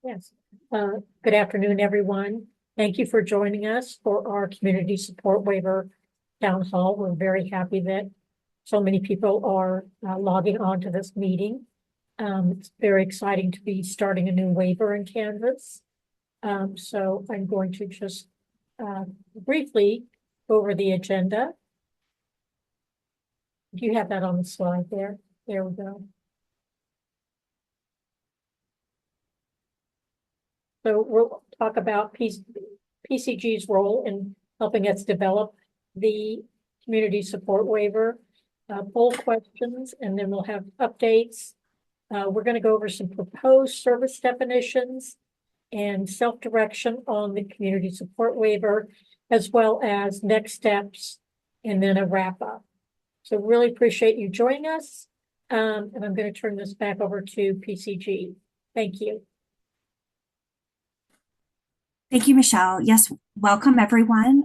Yes. Good afternoon, everyone. Thank you for joining us for our community support waiver town hall. We're very happy that so many people are logging on to this meeting. It's very exciting to be starting a new waiver in Kansas. So I'm going to just briefly go over the agenda. Do you have that on the slide there? There we go. So we'll talk about PCG's role in helping us develop the community support waiver, poll questions, and then we'll have updates. We're going to go over some proposed service definitions and self-direction on the community support waiver, as well as next steps, and then a wrap up. So really appreciate you joining us. And I'm going to turn this back over to PCG. Thank you. Thank you, Michelle. Yes, welcome everyone.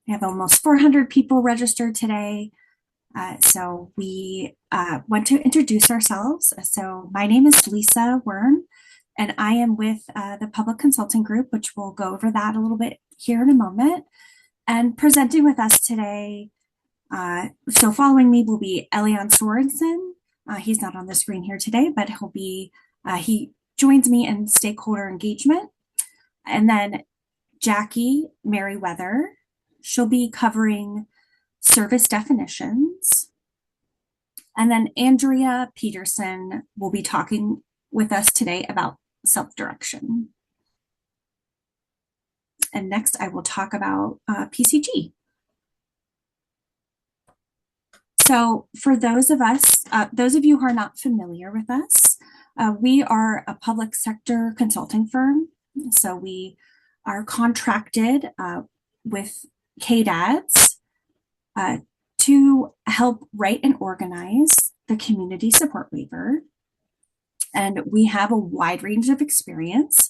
We have almost 400 people registered today. So we want to introduce ourselves. So my name is Lisa Wern, and I am with the Public Consulting Group, which we'll go over that a little bit here in a moment. And presenting with us today, so following me will be Elian Sorensen. He's not on the screen here today, but he joins me in stakeholder engagement. And then Jackie Merriweather, she'll be covering service definitions. And then Andrea Peterson will be talking with us today about self-direction. And next I will talk about PCG. So for those of you who are not familiar with us, we are a public sector consulting firm. So we are contracted with KDADS to help write and organize the community support waiver. And we have a wide range of experience.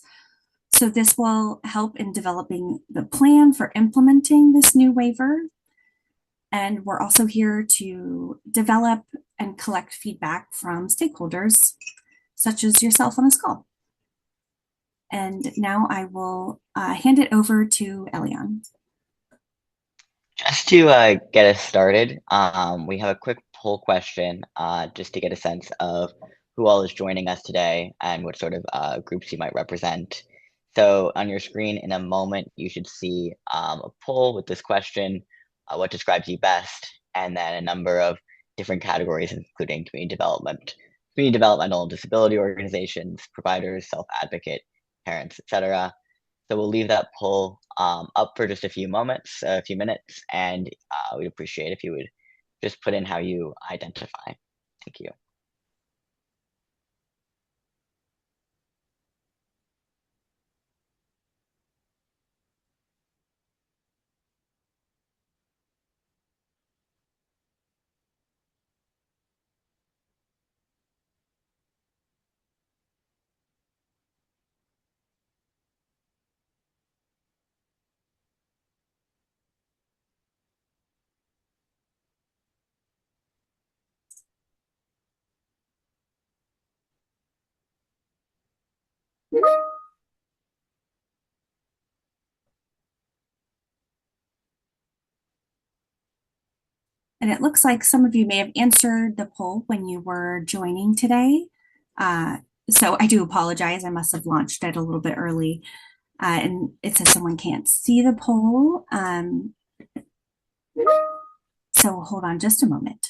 So this will help in developing the plan for implementing this new waiver. And we're also here to develop and collect feedback from stakeholders, such as yourself on this call. And now I will hand it over to Elian. Just to get us started, we have a quick poll question just to get a sense of who all is joining us today and what sort of groups you might represent. So on your screen in a moment, you should see a poll with this question, what describes you best, and then a number of different categories, including community developmental disability organizations, providers, self-advocate, parents, etc. So we'll leave that poll up for just a few minutes, and we'd appreciate if you would just put in how you identify. Thank you. And it looks like some of you may have answered the poll when you were joining today. So I do apologize. I must have launched it a little bit early. And it says someone can't see the poll. So hold on just a moment.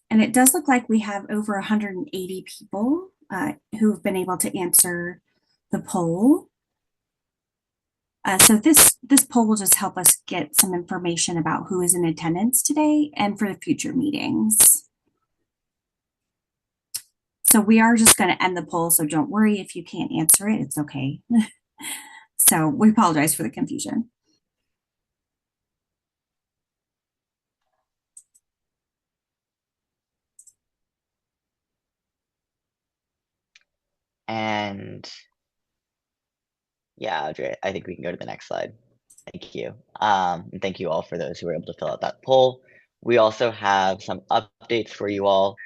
And it does look like we have over 180 people who've been able to answer the poll. So this poll will just help us get some information about who is in attendance today and for the future meetings. So we are just going to end the poll, so don't worry if you can't answer it, it's okay. So we apologize for the confusion. And yeah, Audrey, I think we can go to the next slide. Thank you. And thank you all for those who were able to fill out that poll. We also have some updates for you all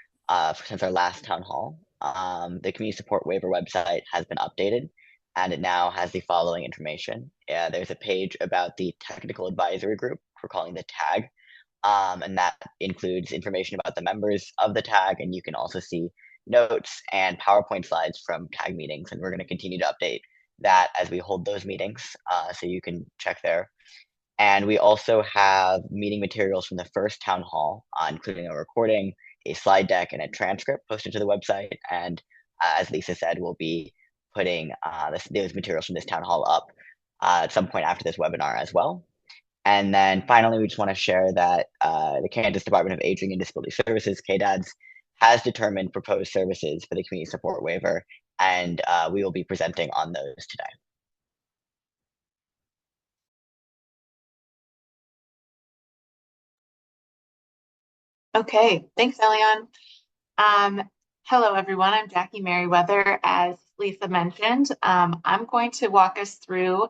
since our last town hall. The community support waiver website has been updated and it now has the following information. There's a page about the technical advisory group, we're calling the TAG, and that includes information about the members of the TAG, and you can also see notes and PowerPoint slides from TAG meetings, and we're going to continue to update that as we hold those meetings, so you can check there. And we also have meeting materials from the first town hall, including a recording, a slide deck, and a transcript posted to the website. And as Lisa said, we'll be putting those materials from this town hall up at some point after this webinar as well. And then finally, we just want to share that the Kansas Department of Aging and Disability Services, KDADS, has determined proposed services for the community support waiver, and we will be presenting on those today. Okay, thanks, Elion. Hello, everyone. I'm Jackie Merriweather. As Lisa mentioned, I'm going to walk us through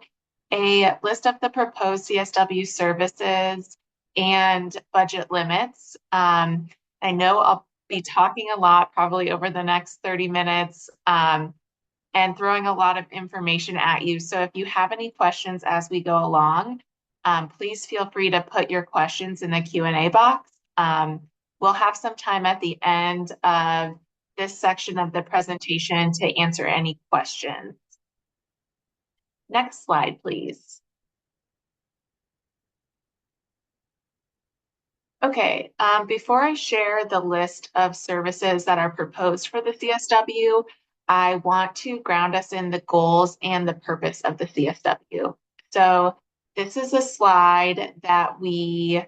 a list of the proposed CSW services and budget limits. I know I'll be talking a lot probably over the next 30 minutes and throwing a lot of information at you. So if you have any questions as we go along, please feel free to put your questions in the Q&A box. We'll have some time at the end of this section of the presentation to answer any questions. Next slide, please. Okay, before I share the list of services that are proposed for the CSW, I want to ground us in the goals and the purpose of the CSW. So this is a slide that we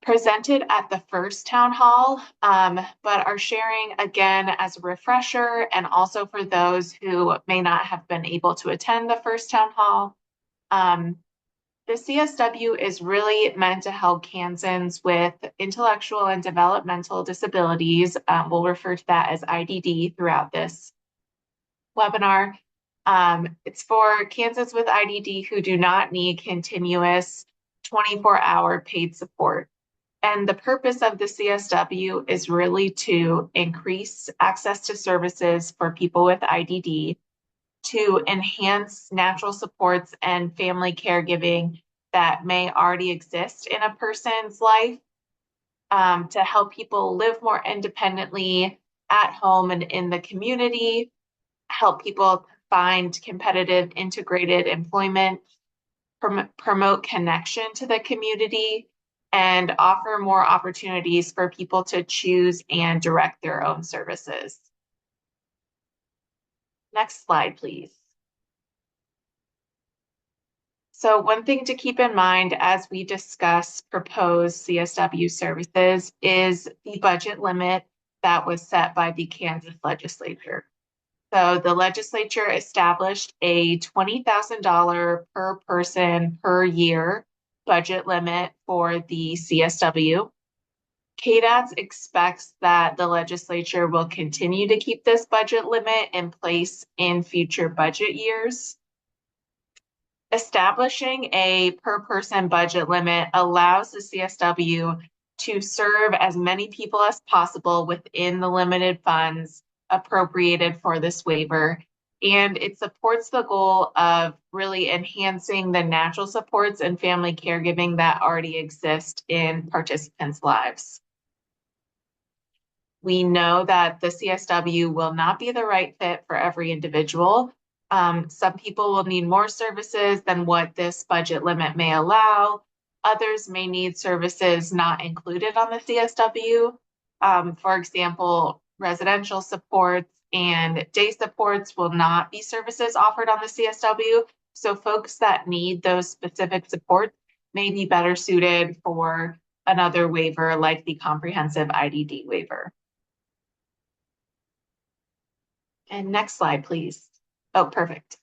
presented at the first town hall, but are sharing again as a refresher and also for those who may not have been able to attend the first town hall. The CSW is really meant to help Kansans with intellectual and developmental disabilities. We'll refer to that as IDD throughout this webinar. It's for Kansans with IDD who do not need continuous 24-hour paid support. And the purpose of the CSW is really to increase access to services for people with IDD, to enhance natural supports and family caregiving that may already exist in a person's life, to help people live more independently at home and in the community, help people find competitive integrated employment, promote connection to the community, and offer more opportunities for people to choose and direct their own services. Next slide, please. So one thing to keep in mind as we discuss proposed CSW services is the budget limit that was set by the Kansas legislature. So the legislature established a $20,000 per person per year budget limit for the CSW. KDADS expects that the legislature will continue to keep this budget limit in place in future budget years. Establishing a per person budget limit allows the CSW to serve as many people as possible within the limited funds appropriated for this waiver. And it supports the goal of really enhancing the natural supports and family caregiving that already exist in participants' lives. We know that the CSW will not be the right fit for every individual. Some people will need more services than what this budget limit may allow. Others may need services not included on the CSW. For example, residential supports and day supports will not be services offered on the CSW. So folks that need those specific supports may be better suited for another waiver like the comprehensive IDD waiver. And next slide, please. Oh, perfect.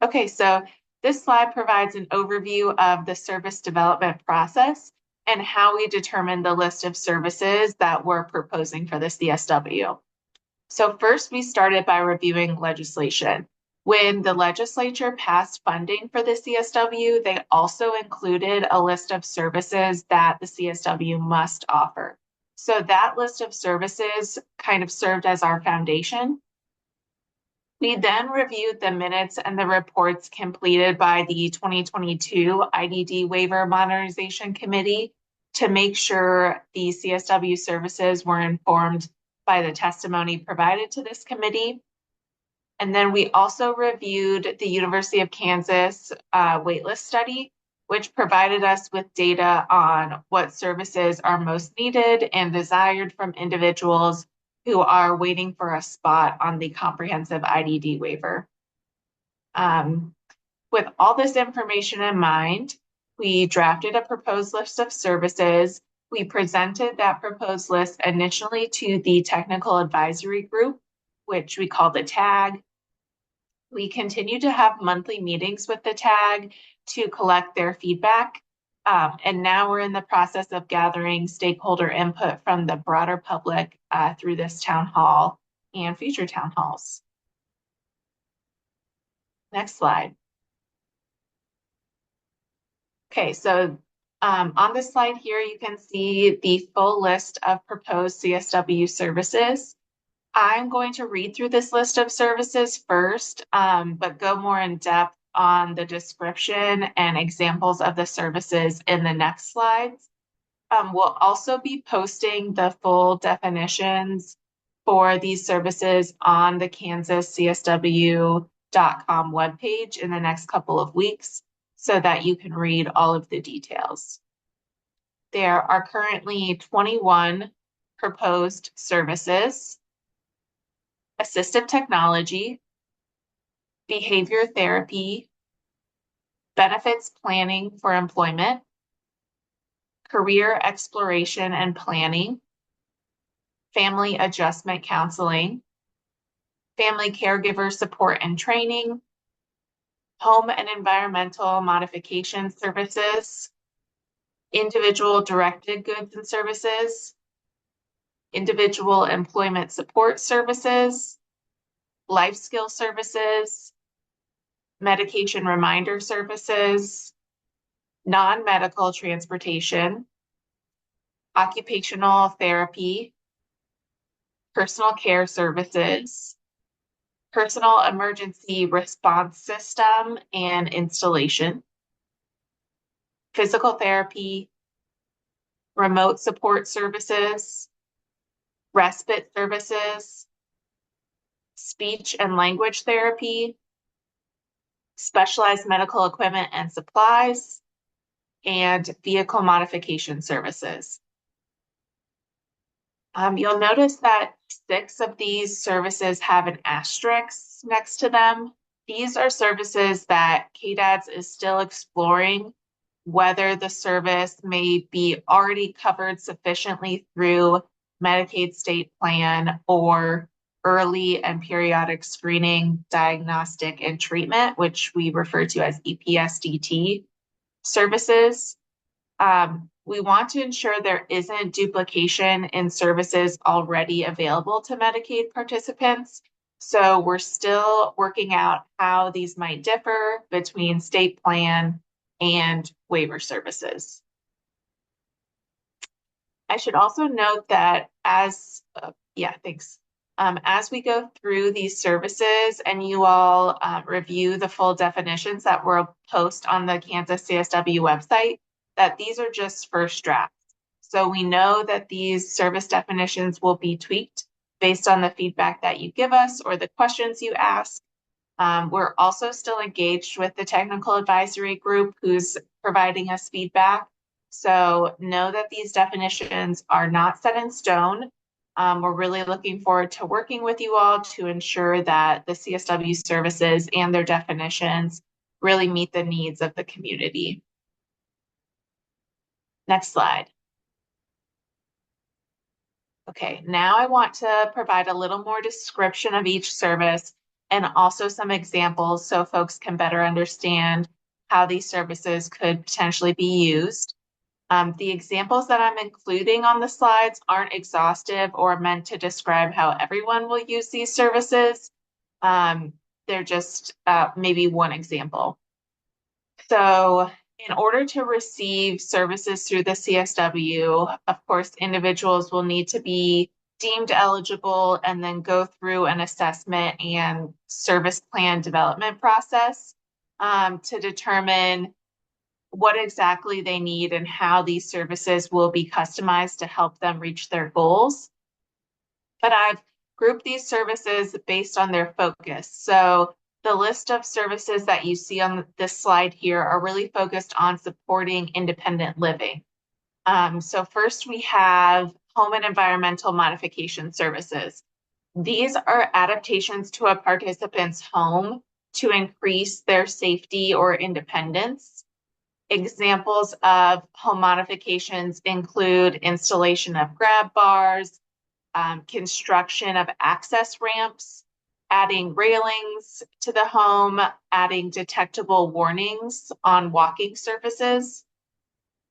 Okay, so this slide provides an overview of the service development process and how we determine the list of services that we're proposing for the CSW. So first, we started by reviewing legislation. When the legislature passed funding for the CSW, they also included a list of services that the CSW must offer. So that list of services kind of served as our foundation. We then reviewed the minutes and the reports completed by the 2022 IDD Waiver Modernization Committee to make sure the CSW services were informed by the testimony provided to this committee. And then we also reviewed the University of Kansas waitlist study, which provided us with data on what services are most needed and desired from individuals who are waiting for a spot on the comprehensive IDD waiver. With all this information in mind, we drafted a proposed list of services. We presented that proposed list initially to the technical advisory group, which we call the TAG. We continue to have monthly meetings with the TAG to collect their feedback. And now we're in the process of gathering stakeholder input from the broader public through this town hall and future town halls. Next slide. Okay, so on this slide here, you can see the full list of proposed CSW services. I'm going to read through this list of services first, but go more in depth on the description and examples of the services in the next slides. We'll also be posting the full definitions for these services on the kansascsw.com webpage in the next couple of weeks so that you can read all of the details. There are currently 21 proposed services: assistive technology, behavior therapy, benefits planning for employment, career exploration and planning, family adjustment counseling, family caregiver support and training, home and environmental modification services, individual directed goods and services, individual employment support services, life skill services, medication reminder services, non-medical transportation, occupational therapy, personal care services, personal emergency response system and installation, physical therapy, remote support services, respite services, speech and language therapy, specialized medical equipment and supplies, and vehicle modification services. You'll notice that 6 of these services have an asterisk next to them. These are services that KDADS is still exploring whether the service may be already covered sufficiently through Medicaid state plan or early and periodic screening, diagnostic, and treatment, which we refer to as EPSDT services. We want to ensure there isn't duplication in services already available to Medicaid participants. So we're still working out how these might differ between state plan and waiver services. I should also note that as we go through these services and you all review the full definitions that we'll post on the Kansas CSW website, that these are just first drafts. So we know that these service definitions will be tweaked based on the feedback that you give us or the questions you ask. We're also still engaged with the technical advisory group who's providing us feedback. So know that these definitions are not set in stone. We're really looking forward to working with you all to ensure that the CSW services and their definitions really meet the needs of the community. Next slide. Okay, now I want to provide a little more description of each service and also some examples so folks can better understand how these services could potentially be used. The examples that I'm including on the slides aren't exhaustive or meant to describe how everyone will use these services. They're just maybe one example. So in order to receive services through the CSW, of course, individuals will need to be deemed eligible and then go through an assessment and service plan development process to determine what exactly they need and how these services will be customized to help them reach their goals. But I've grouped these services based on their focus. So the list of services that you see on this slide here are really focused on supporting independent living. So first we have home and environmental modification services. These are adaptations to a participant's home to increase their safety or independence. Examples of home modifications include installation of grab bars, construction of access ramps, adding railings to the home, adding detectable warnings on walking surfaces,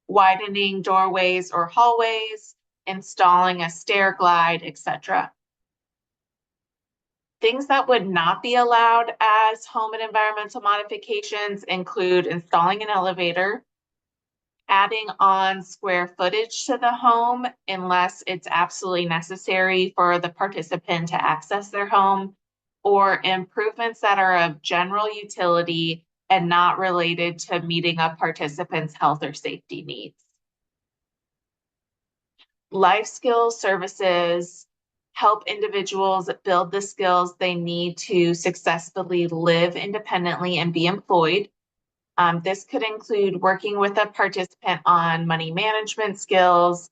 widening doorways or hallways, installing a stair glide, etc. Things that would not be allowed as home and environmental modifications include installing an elevator, adding on square footage to the home unless it's absolutely necessary for the participant to access their home, or improvements that are of general utility and not related to meeting a participant's health or safety needs. Life skills services help individuals build the skills they need to successfully live independently and be employed. This could include working with a participant on money management skills,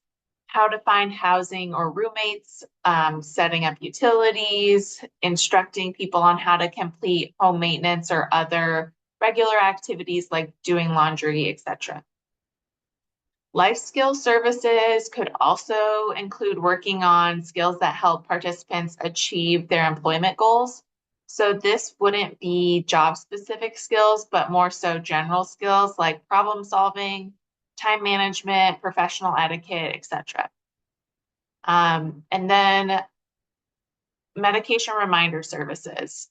how to find housing or roommates, setting up utilities, instructing people on how to complete home maintenance or other regular activities like doing laundry, etc. Life skill services could also include working on skills that help participants achieve their employment goals. So this wouldn't be job-specific skills, but more so general skills like problem solving, time management, professional etiquette, etc. And then medication reminder services.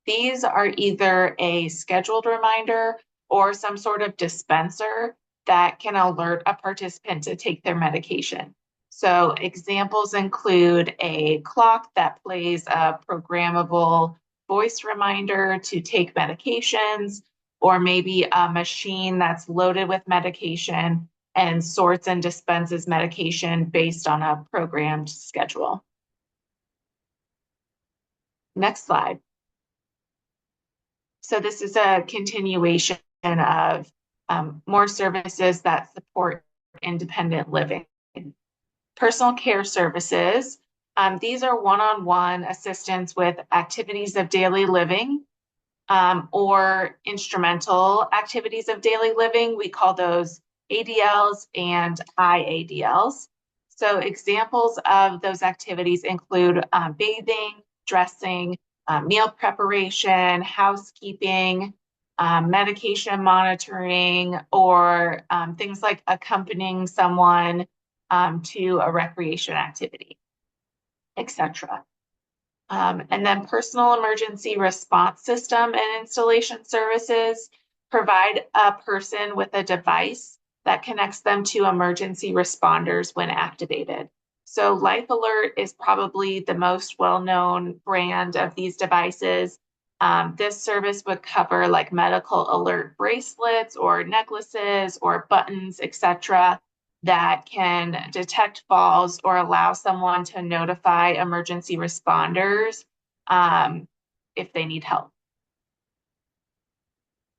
These are either a scheduled reminder or some sort of dispenser that can alert a participant to take their medication. So examples include a clock that plays a programmable voice reminder to take medications, or maybe a machine that's loaded with medication and sorts and dispenses medication based on a programmed schedule. Next slide. So this is a continuation of more services that support independent living. Personal care services. These are one-on-one assistance with activities of daily living or instrumental activities of daily living. We call those ADLs and IADLs. So examples of those activities include bathing, dressing, meal preparation, housekeeping, medication monitoring, or things like accompanying someone to a recreation activity, etc. And then personal emergency response system and installation services provide a person with a device that connects them to emergency responders when activated. So Life Alert is probably the most well-known brand of these devices. This service would cover like medical alert bracelets or necklaces or buttons, etc., that can detect falls or allow someone to notify emergency responders if they need help.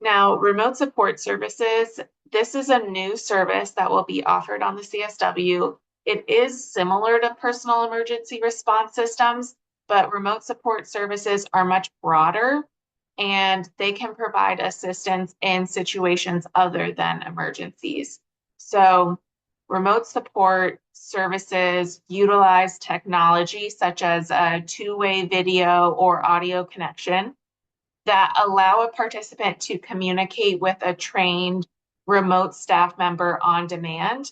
Now, remote support services. This is a new service that will be offered on the CSW. It is similar to personal emergency response systems, but remote support services are much broader and they can provide assistance in situations other than emergencies. So remote support services utilize technology such as a two-way video or audio connection that allow a participant to communicate with a trained remote staff member on demand.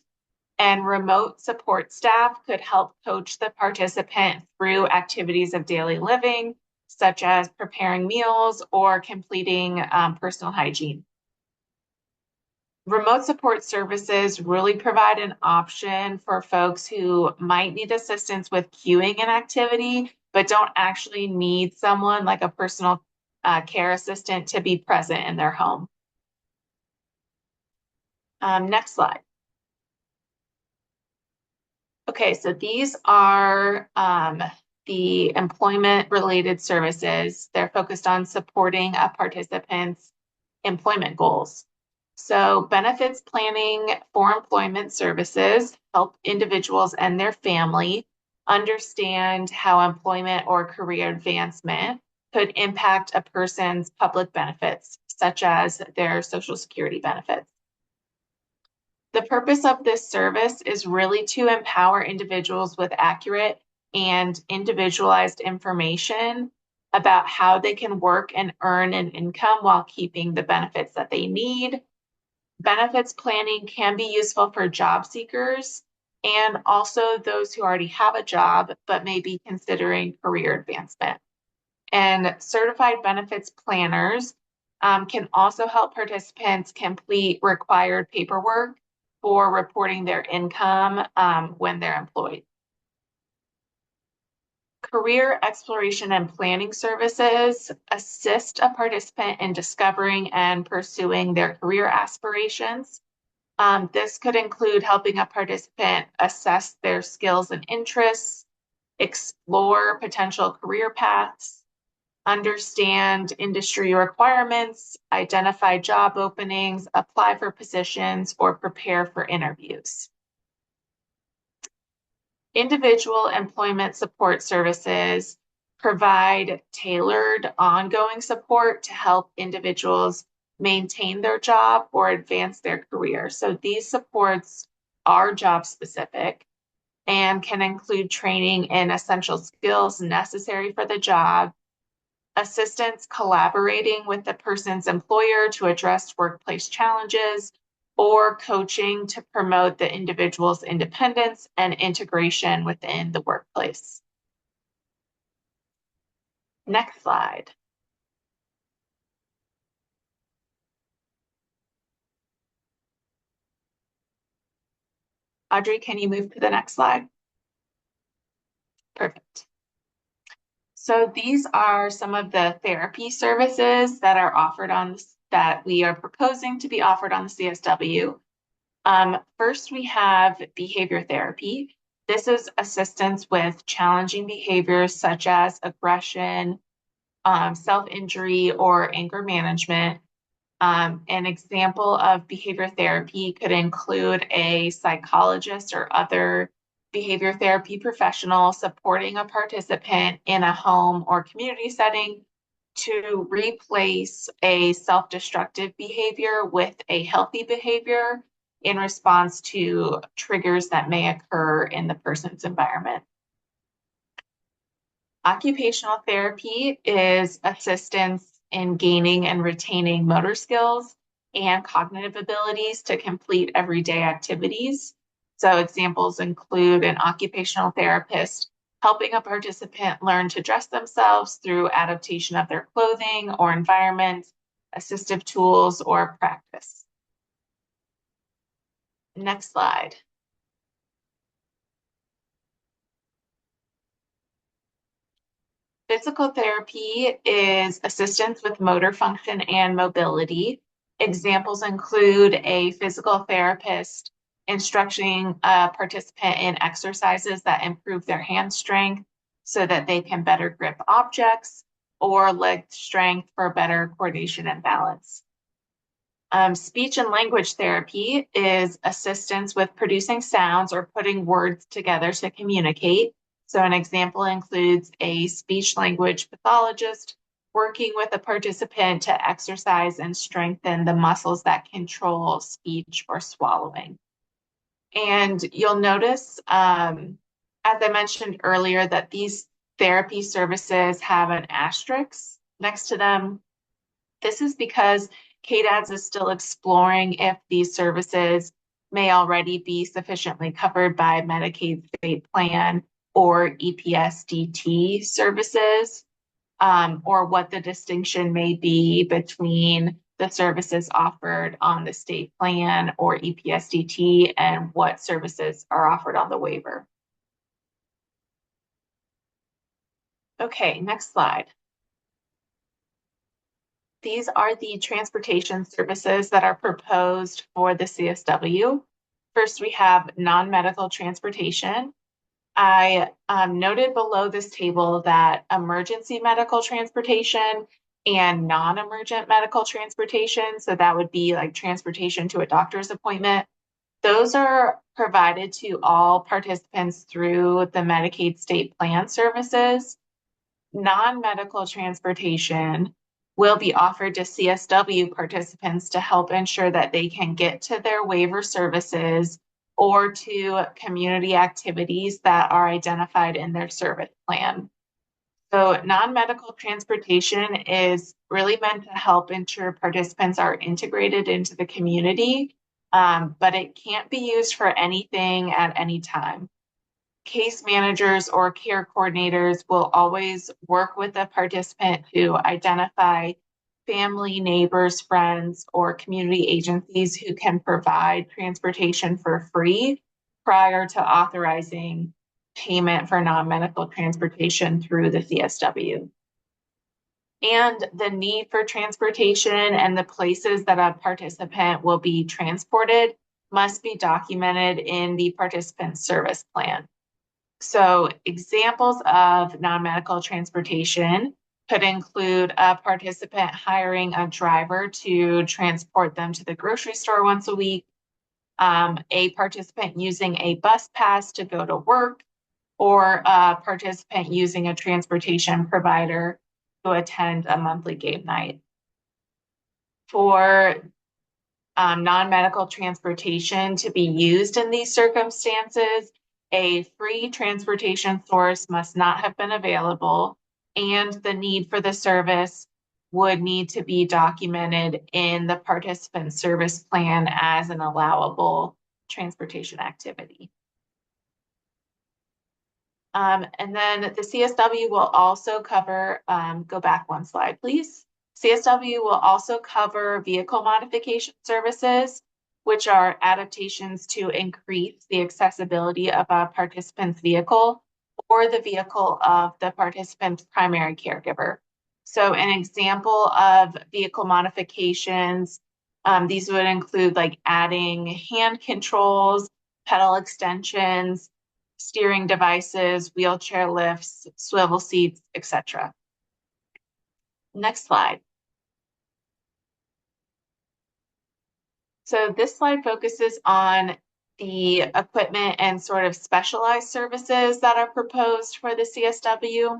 And remote support staff could help coach the participant through activities of daily living, such as preparing meals or completing personal hygiene. Remote support services really provide an option for folks who might need assistance with queuing an activity, but don't actually need someone like a personal care assistant to be present in their home. Next slide. Okay, so these are the employment-related services. They're focused on supporting a participant's employment goals. So benefits planning for employment services help individuals and their family understand how employment or career advancement could impact a person's public benefits, such as their Social Security benefits. The purpose of this service is really to empower individuals with accurate and individualized information about how they can work and earn an income while keeping the benefits that they need. Benefits planning can be useful for job seekers and also those who already have a job but may be considering career advancement. And certified benefits planners can also help participants complete required paperwork for reporting their income when they're employed. Career exploration and planning services assist a participant in discovering and pursuing their career aspirations. This could include helping a participant assess their skills and interests, explore potential career paths, understand industry requirements, identify job openings, apply for positions, or prepare for interviews. Individual employment support services provide tailored ongoing support to help individuals maintain their job or advance their career. So these supports are job specific and can include training in essential skills necessary for the job, assistance collaborating with the person's employer to address workplace challenges, or coaching to promote the individual's independence and integration within the workplace. Next slide. Audrey, can you move to the next slide? Perfect. So these are some of the therapy services that are offered on that we are proposing to be offered on the CSW. First, we have behavior therapy. This is assistance with challenging behaviors such as aggression, self-injury, or anger management. An example of behavior therapy could include a psychologist or other behavior therapy professional supporting a participant in a home or community setting to replace a self-destructive behavior with a healthy behavior in response to triggers that may occur in the person's environment. Occupational therapy is assistance in gaining and retaining motor skills and cognitive abilities to complete everyday activities. So examples include an occupational therapist helping a participant learn to dress themselves through adaptation of their clothing or environment, assistive tools, or practice. Next slide. Physical therapy is assistance with motor function and mobility. Examples include a physical therapist instructing a participant in exercises that improve their hand strength so that they can better grip objects, or leg strength for better coordination and balance. Speech and language therapy is assistance with producing sounds or putting words together to communicate. So an example includes a speech language pathologist working with a participant to exercise and strengthen the muscles that control speech or swallowing. And you'll notice, as I mentioned earlier, that these therapy services have an asterisk next to them. This is because KDADS is still exploring if these services may already be sufficiently covered by Medicaid state plan or EPSDT services. or what the distinction may be between the services offered on the state plan or EPSDT and what services are offered on the waiver. Okay, next slide. These are the transportation services that are proposed for the CSW. First, we have non-medical transportation. I noted below this table that emergency medical transportation and non-emergent medical transportation, so that would be like transportation to a doctor's appointment, those are provided to all participants through the Medicaid state plan services. Non-medical transportation will be offered to CSW participants to help ensure that they can get to their waiver services or to community activities that are identified in their service plan. So non-medical transportation is really meant to help ensure participants are integrated into the community, but it can't be used for anything at any time. Case managers or care coordinators will always work with the participant to identify family, neighbors, friends, or community agencies who can provide transportation for free prior to authorizing payment for non-medical transportation through the CSW. And the need for transportation and the places that a participant will be transported must be documented in the participant service plan. So examples of non-medical transportation could include a participant hiring a driver to transport them to the grocery store once a week, a participant using a bus pass to go to work, or a participant using a transportation provider to attend a monthly game night. For non-medical transportation to be used in these circumstances, a free transportation source must not have been available, and the need for the service would need to be documented in the participant service plan as an allowable transportation activity. And then the CSW will also cover, go back one slide, please. CSW will also cover vehicle modification services, which are adaptations to increase the accessibility of a participant's vehicle or the vehicle of the participant's primary caregiver. So an example of vehicle modifications, these would include like adding hand controls, pedal extensions, steering devices, wheelchair lifts, swivel seats, etc. Next slide. So this slide focuses on the equipment and sort of specialized services that are proposed for the CSW.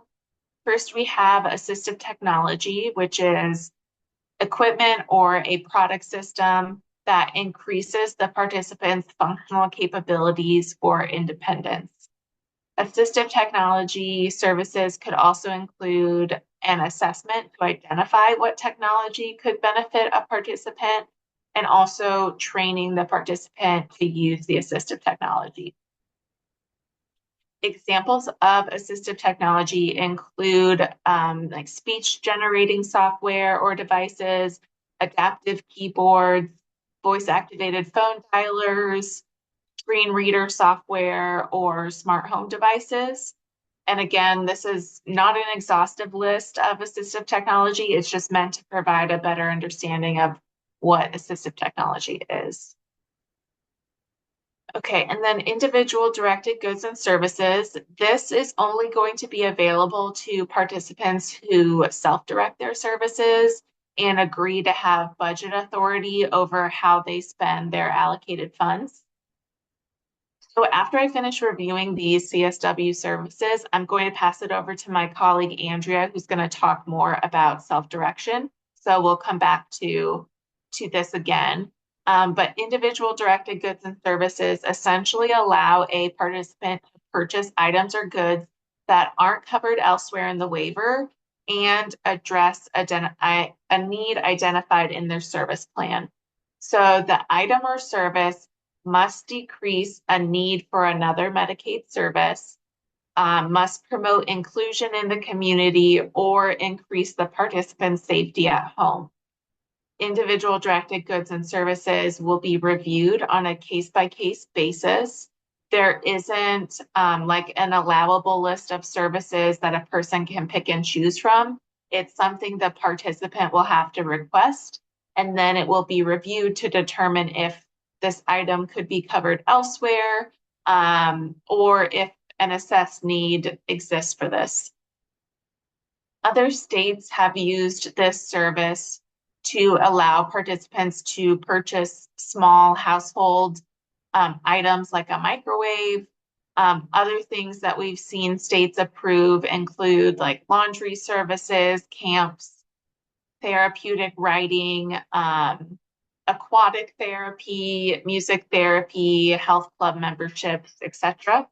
First, we have assistive technology, which is equipment or a product system that increases the participant's functional capabilities or independence. Assistive technology services could also include an assessment to identify what technology could benefit a participant, and also training the participant to use the assistive technology. Examples of assistive technology include like speech generating software or devices, adaptive keyboards, voice activated phone dialers, screen reader software, or smart home devices. And again, this is not an exhaustive list of assistive technology. It's just meant to provide a better understanding of what assistive technology is. Okay, and then individual directed goods and services. This is only going to be available to participants who self-direct their services and agree to have budget authority over how they spend their allocated funds. So after I finish reviewing these CSW services, I'm going to pass it over to my colleague, Andrea, who's going to talk more about self-direction. So we'll come back to this again. But individual directed goods and services essentially allow a participant to purchase items or goods that aren't covered elsewhere in the waiver and address a need identified in their service plan. So the item or service must decrease a need for another Medicaid service, must promote inclusion in the community or increase the participant's safety at home. Individual directed goods and services will be reviewed on a case-by-case basis. There isn't like an allowable list of services that a person can pick and choose from. It's something the participant will have to request, and then it will be reviewed to determine if this item could be covered elsewhere, or if an assessed need exists for this. Other states have used this service to allow participants to purchase small household items like a microwave. Other things that we've seen states approve include like laundry services, camps, therapeutic writing, aquatic therapy, music therapy, health club memberships, etc.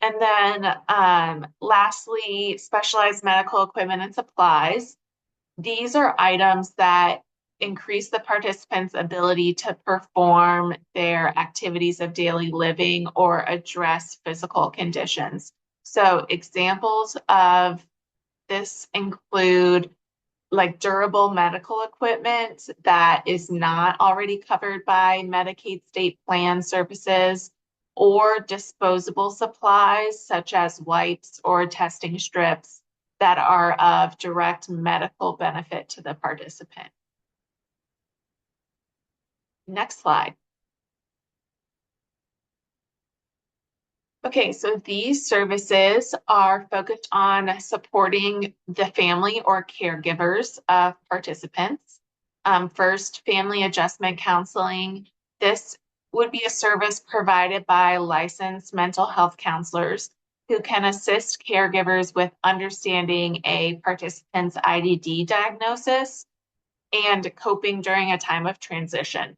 And then lastly, specialized medical equipment and supplies. These are items that increase the participant's ability to perform their activities of daily living or address physical conditions. So examples of this include like durable medical equipment that is not already covered by Medicaid state plan services, or disposable supplies such as wipes or testing strips that are of direct medical benefit to the participant. Next slide. Okay, so these services are focused on supporting the family or caregivers of participants. First, family adjustment counseling. This would be a service provided by licensed mental health counselors who can assist caregivers with understanding a participant's IDD diagnosis and coping during a time of transition.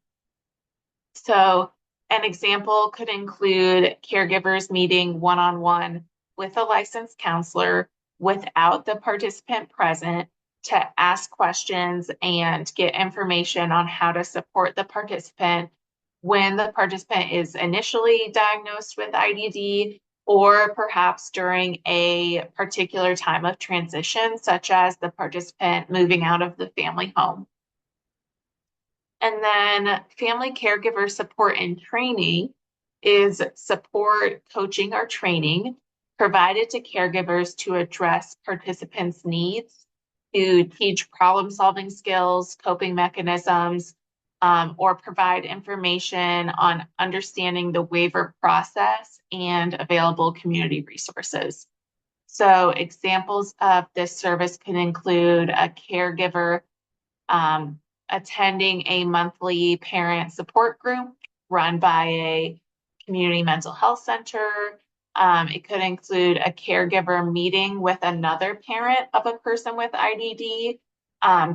So an example could include caregivers meeting one-on-one with a licensed counselor without the participant present to ask questions and get information on how to support the participant when the participant is initially diagnosed with IDD, or perhaps during a particular time of transition, such as the participant moving out of the family home. And then family caregiver support and training is support, coaching, or training provided to caregivers to address participants' needs, to teach problem-solving skills, coping mechanisms, or provide information on understanding the waiver process and available community resources. So examples of this service can include a caregiver attending a monthly parent support group run by a community mental health center. It could include a caregiver meeting with another parent of a person with IDD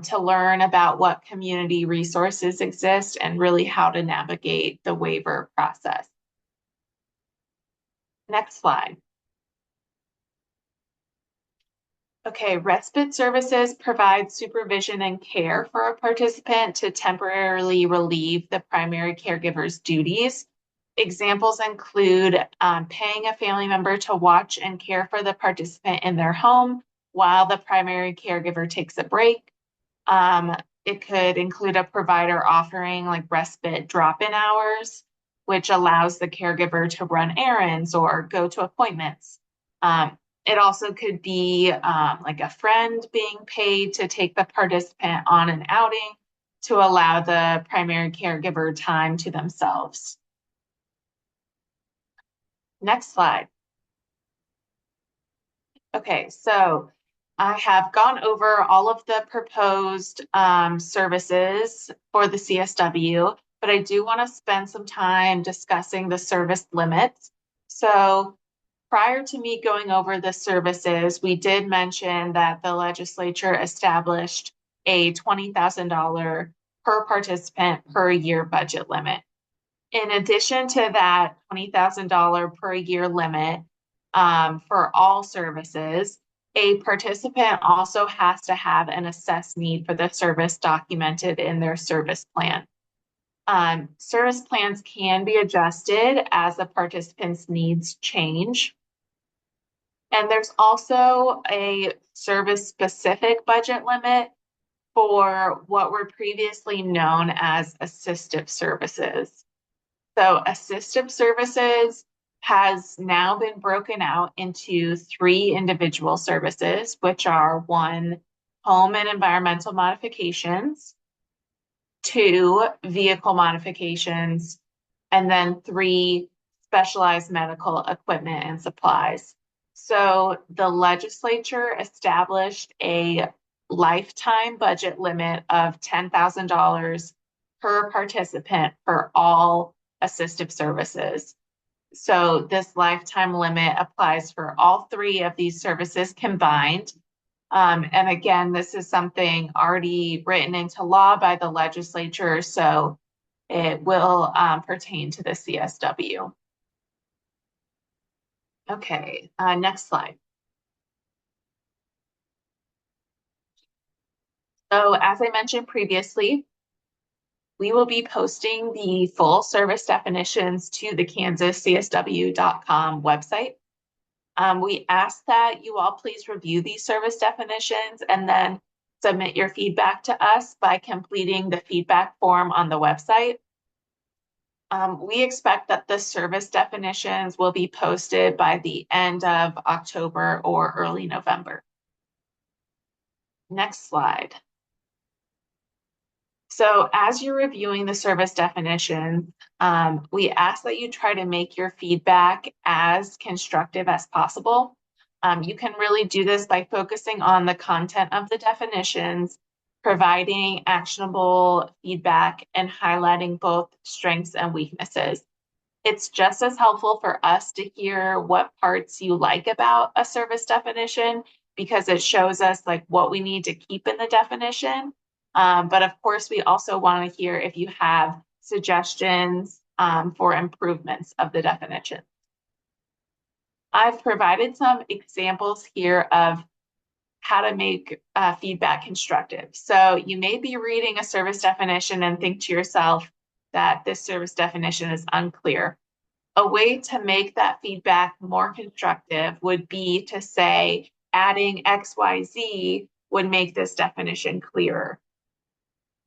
to learn about what community resources exist and really how to navigate the waiver process. Next slide. Okay, respite services provide supervision and care for a participant to temporarily relieve the primary caregiver's duties. Examples include paying a family member to watch and care for the participant in their home while the primary caregiver takes a break. It could include a provider offering like respite drop-in hours, which allows the caregiver to run errands or go to appointments. It also could be like a friend being paid to take the participant on an outing to allow the primary caregiver time to themselves. Next slide. Okay, so I have gone over all of the proposed services for the CSW, but I do want to spend some time discussing the service limits. So prior to me going over the services, we did mention that the legislature established a $20,000 per participant per year budget limit. In addition to that $20,000 per year limit for all services, a participant also has to have an assessed need for the service documented in their service plan. Service plans can be adjusted as the participants' needs change. And there's also a service-specific budget limit for what were previously known as assistive services. So assistive services has now been broken out into 3 individual services, which are 1, home and environmental modifications, 2, vehicle modifications, and then 3, specialized medical equipment and supplies. So the legislature established a lifetime budget limit of $10,000 per participant for all assistive services. So this lifetime limit applies for all 3 of these services combined. And again, this is something already written into law by the legislature, so it will pertain to the CSW. Okay, next slide. So as I mentioned previously, we will be posting the full service definitions to the kansascsw.com website. We ask that you all please review these service definitions and then submit your feedback to us by completing the feedback form on the website. We expect that the service definitions will be posted by the end of October or early November. Next slide. So as you're reviewing the service definition, we ask that you try to make your feedback as constructive as possible. You can really do this by focusing on the content of the definitions, providing actionable feedback, and highlighting both strengths and weaknesses. It's just as helpful for us to hear what parts you like about a service definition, because it shows us like what we need to keep in the definition. But of course, we also want to hear if you have suggestions for improvements of the definition. I've provided some examples here of how to make feedback constructive. So you may be reading a service definition and think to yourself that this service definition is unclear. A way to make that feedback more constructive would be to say, adding XYZ would make this definition clearer.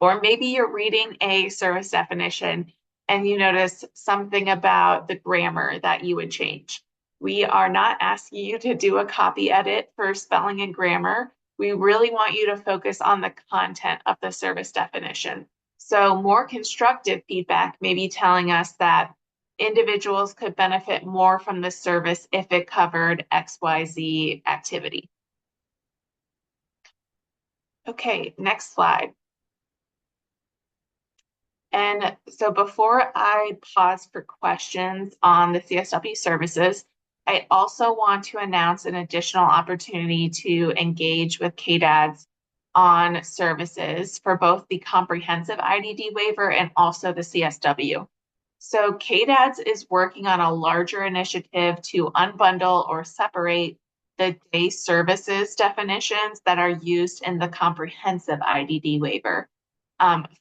Or maybe you're reading a service definition and you notice something about the grammar that you would change. We are not asking you to do a copy edit for spelling and grammar. We really want you to focus on the content of the service definition. So more constructive feedback may be telling us that individuals could benefit more from the service if it covered XYZ activity. Okay, next slide. And so before I pause for questions on the CSW services, I also want to announce an additional opportunity to engage with KDADS on services for both the comprehensive IDD waiver and also the CSW. So KDADS is working on a larger initiative to unbundle or separate the day services definitions that are used in the comprehensive IDD waiver.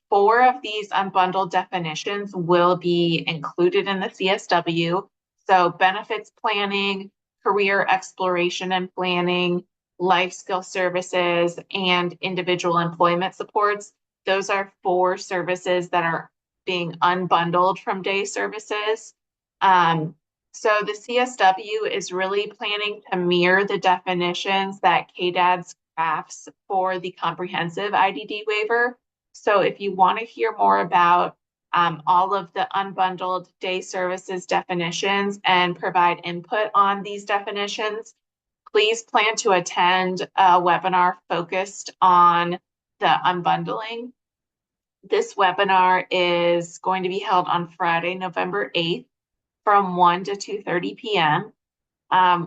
4 of these unbundled definitions will be included in the CSW. So benefits planning, career exploration and planning, life skill services, and individual employment supports. Those are 4 services that are being unbundled from day services. So the CSW is really planning to mirror the definitions that KDADS crafts for the comprehensive IDD waiver. So if you want to hear more about all of the unbundled day services definitions and provide input on these definitions, please plan to attend a webinar focused on the unbundling. This webinar is going to be held on Friday, November 8th from 1 to 2:30 p.m.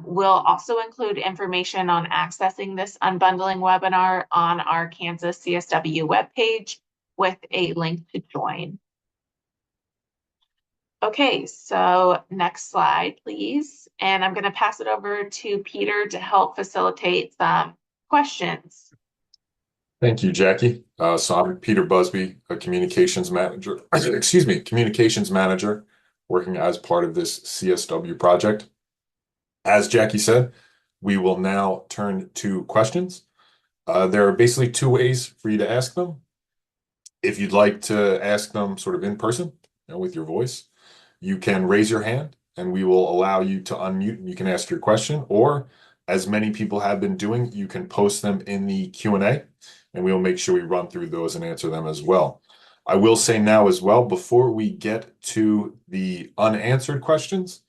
We'll also include information on accessing this unbundling webinar on our Kansas CSW webpage with a link to join. Okay, so next slide, please. And I'm going to pass it over to Peter to help facilitate some questions. Thank you, Jackie. So I'm Peter Busby, a communications manager, excuse me, communications manager working as part of this CSW project. As Jackie said, we will now turn to questions. There are basically two ways for you to ask them. If you'd like to ask them sort of in person, with your voice, you can raise your hand and we will allow you to unmute and you can ask your question. Or as many people have been doing, you can post them in the Q&A and we will make sure we run through those and answer them as well. I will say now as well, before we get to the unanswered questions,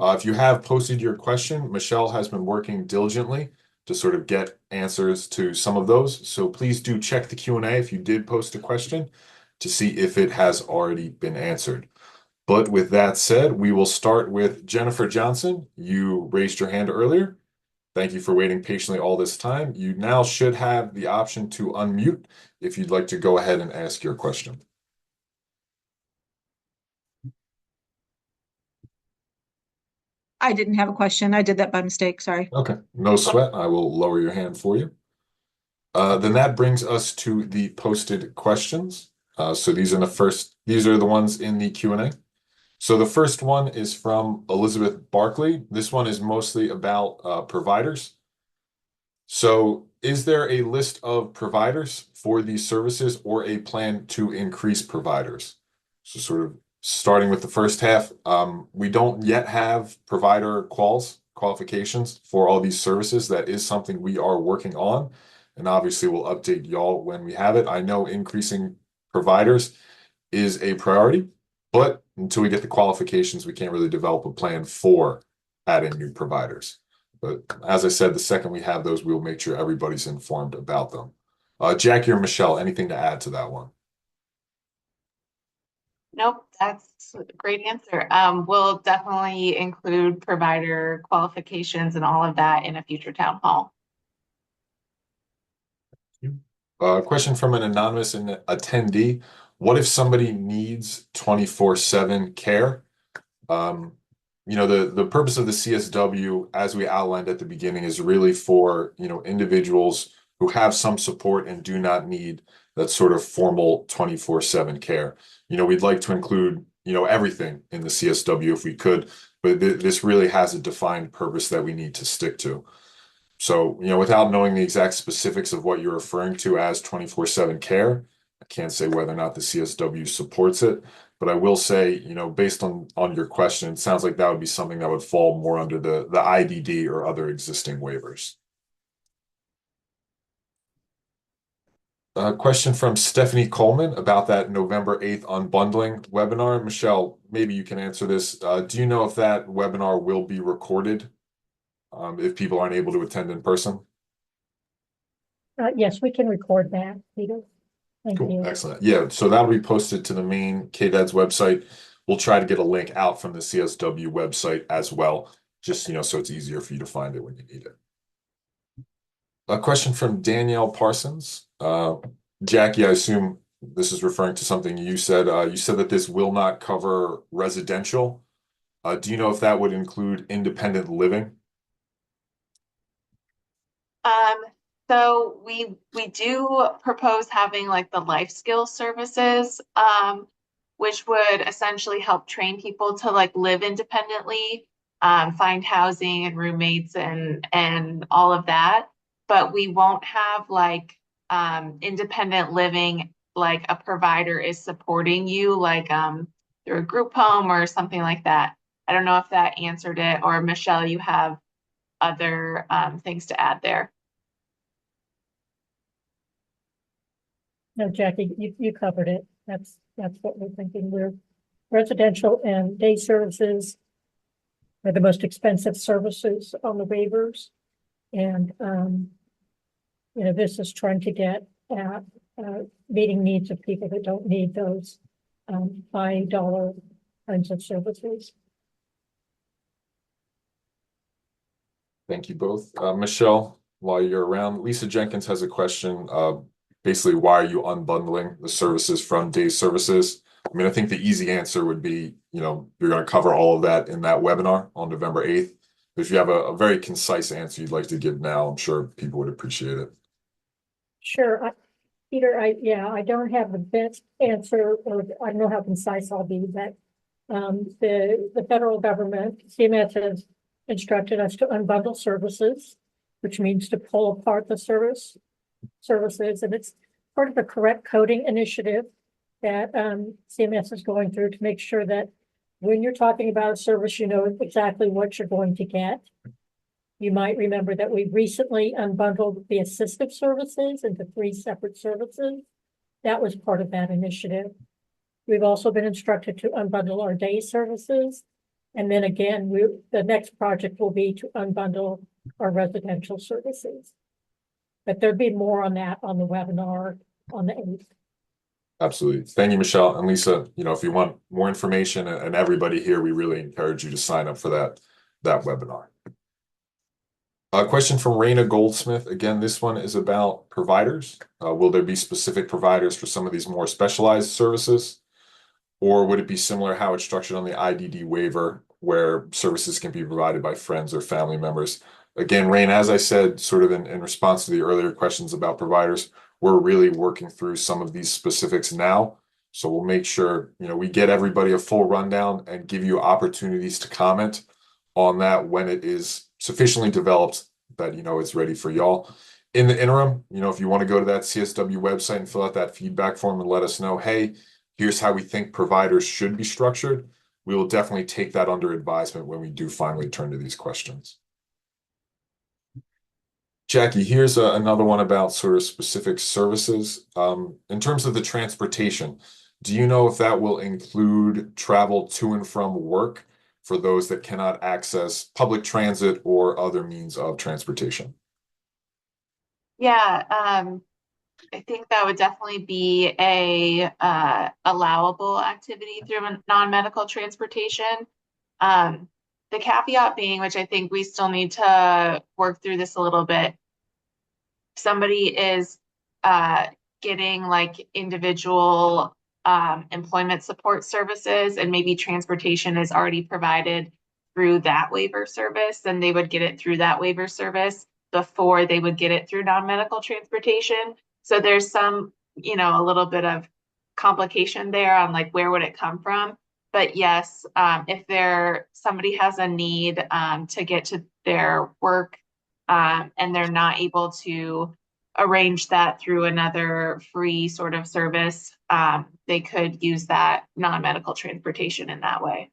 if you have posted your question, Michelle has been working diligently to sort of get answers to some of those. So please do check the Q&A if you did post a question to see if it has already been answered. But with that said, we will start with Jennifer Johnson. You raised your hand earlier. Thank you for waiting patiently all this time. You now should have the option to unmute if you'd like to go ahead and ask your question. I didn't have a question. I did that by mistake. Sorry. Okay, no sweat. I will lower your hand for you. Then that brings us to the posted questions. So these are the ones in the Q&A. So the first one is from Elizabeth Barkley. This one is mostly about providers. So is there a list of providers for these services or a plan to increase providers? So sort of starting with the first half, we don't yet have provider qualifications for all these services. That is something we are working on. And obviously we'll update y'all when we have it. I know increasing providers is a priority, but until we get the qualifications, we can't really develop a plan for adding new providers. But as I said, the second we have those, we'll make sure everybody's informed about them. Jackie or Michelle, anything to add to that one? Nope, that's a great answer. We'll definitely include provider qualifications and all of that in a future town hall. Question from an anonymous attendee. What if somebody needs 24/7 care? The purpose of the CSW, as we outlined at the beginning, is really for, individuals who have some support and do not need that sort of formal 24/7 care. We'd like to include, everything in the CSW if we could, but this really has a defined purpose that we need to stick to. So, without knowing the exact specifics of what you're referring to as 24/7 care, I can't say whether or not the CSW supports it. But I will say, based on your question, it sounds like that would be something that would fall more under the IDD or other existing waivers. A question from Stephanie Coleman about that November 8th unbundling webinar. Michelle, maybe you can answer this. Do you know if that webinar will be recorded if people aren't able to attend in person? Yes, we can record that, Peter. Thank Cool, you. excellent. Yeah, so that'll be posted to the main KDED's website. We'll try to get a link out from the CSW website as well, just so it's easier for you to find it when you need it. A question from Danielle Parsons. Jackie, I assume this is referring to something you said. You said that this will not cover residential. Do you know if that would include independent living? So we do propose having like the life skill services, which would essentially help train people to like live independently, find housing and roommates and all of that. But we won't have like independent living, like a provider is supporting you, like through a group home or something like that. I don't know if that answered it, or Michelle, you have other things to add there. No, Jackie, you covered it. That's what we're thinking. We're residential and day services are the most expensive services on the waivers. And, this is trying to get at meeting needs of people that don't need those high dollar kinds of services. Thank you both. Michelle, while you're around, Lisa Jenkins has a question. Basically, why are you unbundling the services from day services? I mean, I think the easy answer would be, you're going to cover all of that in that webinar on November 8th. If you have a very concise answer you'd like to give now, I'm sure people would appreciate it. Sure. Peter, I don't have the best answer, or I don't know how concise I'll be, but the federal government, CMS, has instructed us to unbundle services, which means to pull apart the services, and it's part of a correct coding initiative that CMS is going through to make sure that when you're talking about a service, you know exactly what you're going to get. You might remember that we recently unbundled the assistive services into 3 separate services. That was part of that initiative. We've also been instructed to unbundle our day services. And then again, the next project will be to unbundle our residential services. But there'd be more on that on the webinar on the 8th. Absolutely. Thank you, Michelle. And Lisa, if you want more information, and everybody here, we really encourage you to sign up for that webinar. A question from Raina Goldsmith. Again, this one is about providers. Will there be specific providers for some of these more specialized services? Or would it be similar how it's structured on the IDD waiver, where services can be provided by friends or family members? Again, Rain, as I said, sort of in response to the earlier questions about providers, we're really working through some of these specifics now. So we'll make sure, we get everybody a full rundown and give you opportunities to comment on that when it is sufficiently developed that, it's ready for y'all. In the interim, if you want to go to that CSW website and fill out that feedback form and let us know, hey, here's how we think providers should be structured, we will definitely take that under advisement when we do finally turn to these questions. Jackie, here's another one about sort of specific services. In terms of the transportation, do you know if that will include travel to and from work for those that cannot access public transit or other means of transportation? Yeah, I think that would definitely be a allowable activity through non-medical transportation. The caveat being, which I think we still need to work through this a little bit, somebody is getting like individual employment support services, and maybe transportation is already provided through that waiver service, then they would get it through that waiver service before they would get it through non-medical transportation. So there's some, a little bit of complication there on like where would it come from. But yes, if somebody has a need to get to their work and they're not able to arrange that through another free sort of service, they could use that non-medical transportation in that way.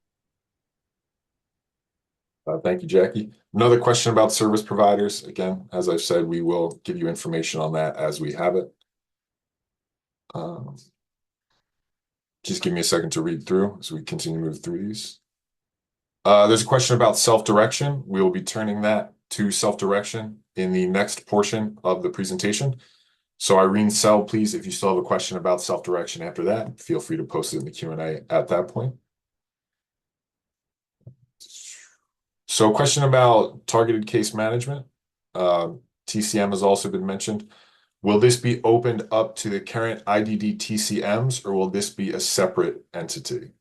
Thank you, Jackie. Another question about service providers. Again, as I've said, we will give you information on that as we have it. Just give me a second to read through as we continue to move through these. There's a question about self-direction. We will be turning that to self-direction in the next portion of the presentation. So Irene Sell, please, if you still have a question about self-direction after that, feel free to post it in the Q&A at that point. So a question about targeted case management. TCM has also been mentioned. Will this be opened up to the current IDD TCMs, or will this be a separate entity?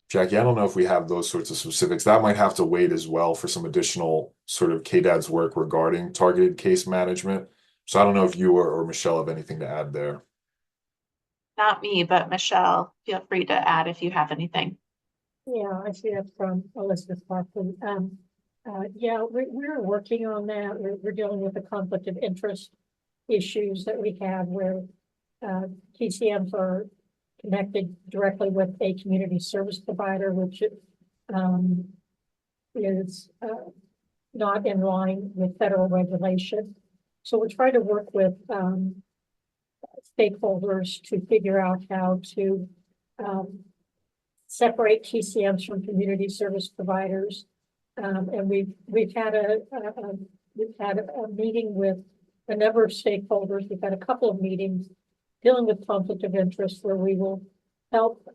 Jackie, I don't know if we have those sorts of specifics. That might have to wait as well for some additional sort of KDAD's work regarding targeted case management. So I don't know if you or Michelle have anything to add there. Not me, but Michelle, feel free to add if you have anything. Yeah, I see that from Elizabeth Barkley. Yeah, we're working on that. We're dealing with the conflict of interest issues that we have where TCMs are connected directly with a community service provider, which is not in line with federal regulation. So we're trying to work with stakeholders to figure out how to separate TCMs from community service providers. And we've had a meeting with a number of stakeholders. We've had a couple of meetings dealing with conflict of interest where we will help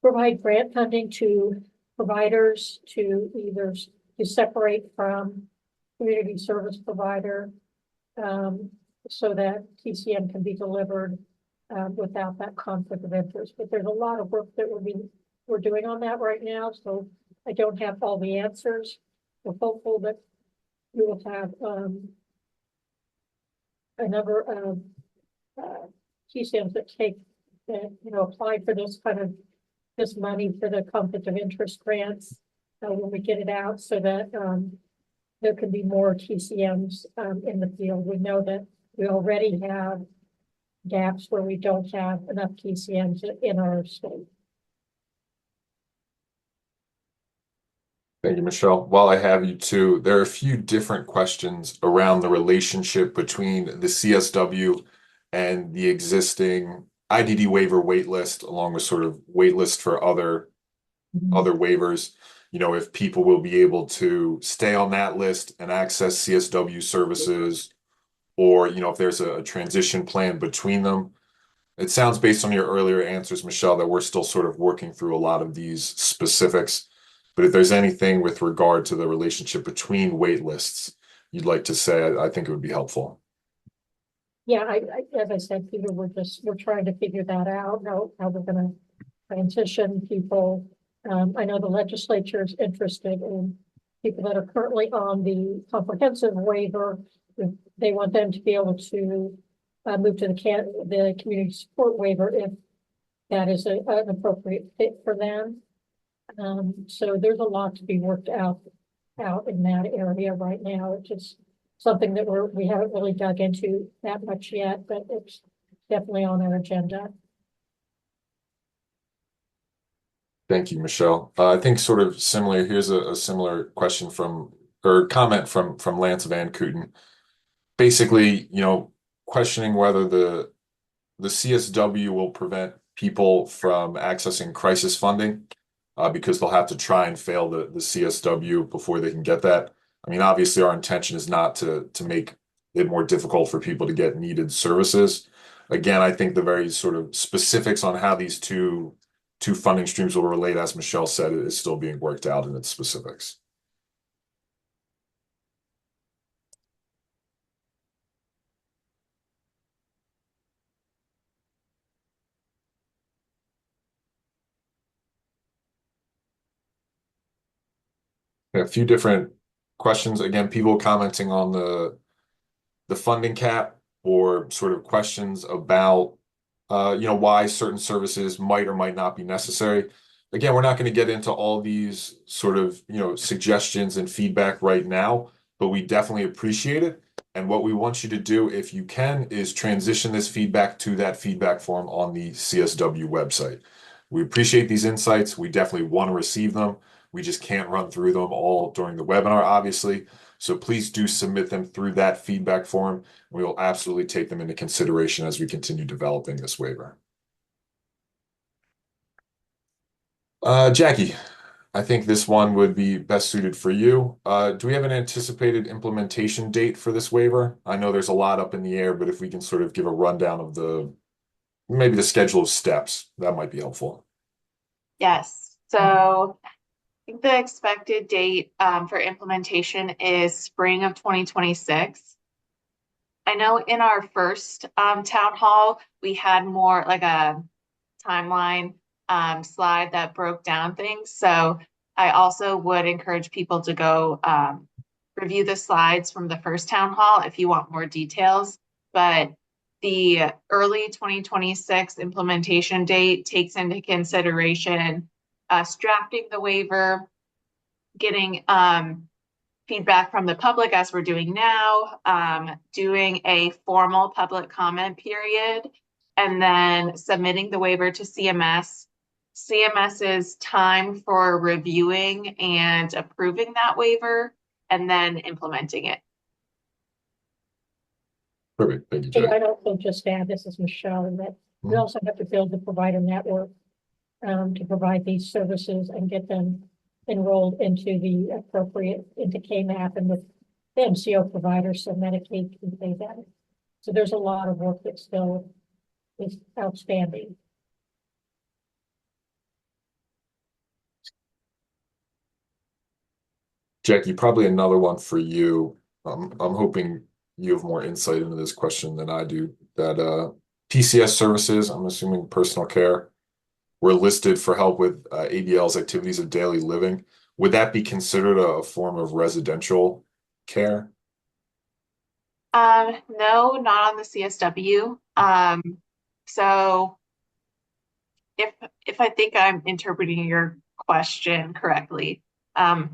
provide grant funding to providers to either to separate from community service provider so that TCM can be delivered without that conflict of interest. But there's a lot of work that we're doing on that right now, so I don't have all the answers. We're hopeful that we will have a number of TCMs that take, apply for this money for the conflict of interest grants when we get it out, so that there can be more TCMs in the field. We know that we already have gaps where we don't have enough TCMs in our state. Thank you, Michelle. While I have you too, there are a few different questions around the relationship between the CSW and the existing IDD waiver waitlist, along with sort of waitlist for other waivers. If people will be able to stay on that list and access CSW services, or if there's a transition plan between them. It sounds, based on your earlier answers, Michelle, that we're still sort of working through a lot of these specifics. But if there's anything with regard to the relationship between wait lists you'd like to say, I think it would be helpful. Yeah, as I said, Peter, we're trying to figure that out, how we're gonna transition people. I know the legislature is interested in people that are currently on the comprehensive waiver. They want them to be able to move to the community support waiver if that is an appropriate fit for them. So there's a lot to be worked out in that area right now. It's just something that we haven't really dug into that much yet, but it's definitely on our agenda. Thank you, Michelle. I think sort of similar, here's a similar question or comment from Lance Van Kooten. Basically, questioning whether the CSW will prevent people from accessing crisis funding because they'll have to try and fail the CSW before they can get that. I mean, obviously, our intention is not to make it more difficult for people to get needed services. Again, I think the very sort of specifics on how these two funding streams will relate, as Michelle said, is still being worked out in its specifics. A few different questions. Again, people commenting on the funding cap, or sort of questions about why certain services might or might not be necessary. Again, we're not going to get into all these sort of suggestions and feedback right now, but we definitely appreciate it. And what we want you to do, if you can, is transition this feedback to that feedback form on the CSW website. We appreciate these insights. We definitely want to receive them. We just can't run through them all during the webinar, obviously. So please do submit them through that feedback form. We will absolutely take them into consideration as we continue developing this waiver. Jackie, I think this one would be best suited for you. Do we have an anticipated implementation date for this waiver? I know there's a lot up in the air, but if we can sort of give a rundown of maybe the schedule of steps, that might be helpful. Yes. So I think the expected date for implementation is spring of 2026. I know in our first town hall, we had more like a timeline slide that broke down things. So I also would encourage people to go review the slides from the first town hall if you want more details. But the early 2026 implementation date takes into consideration drafting the waiver, getting feedback from the public as we're doing now, doing a formal public comment period, and then submitting the waiver to CMS. CMS's time for reviewing and approving that waiver, and then implementing it. Perfect. Thank you, Jackie. I'd also just add, this is Michelle, that we also have to build the provider network to provide these services and get them enrolled into the appropriate, into KMAP and with the MCO providers, so Medicaid can pay that. So there's a lot of work that still is outstanding. Jackie, probably another one for you. I'm hoping you have more insight into this question than I do. That PCS services, I'm assuming personal care, were listed for help with ADL's activities of daily living. Would that be considered a form of residential care? No, not on the CSW. So if I think I'm interpreting your question correctly, a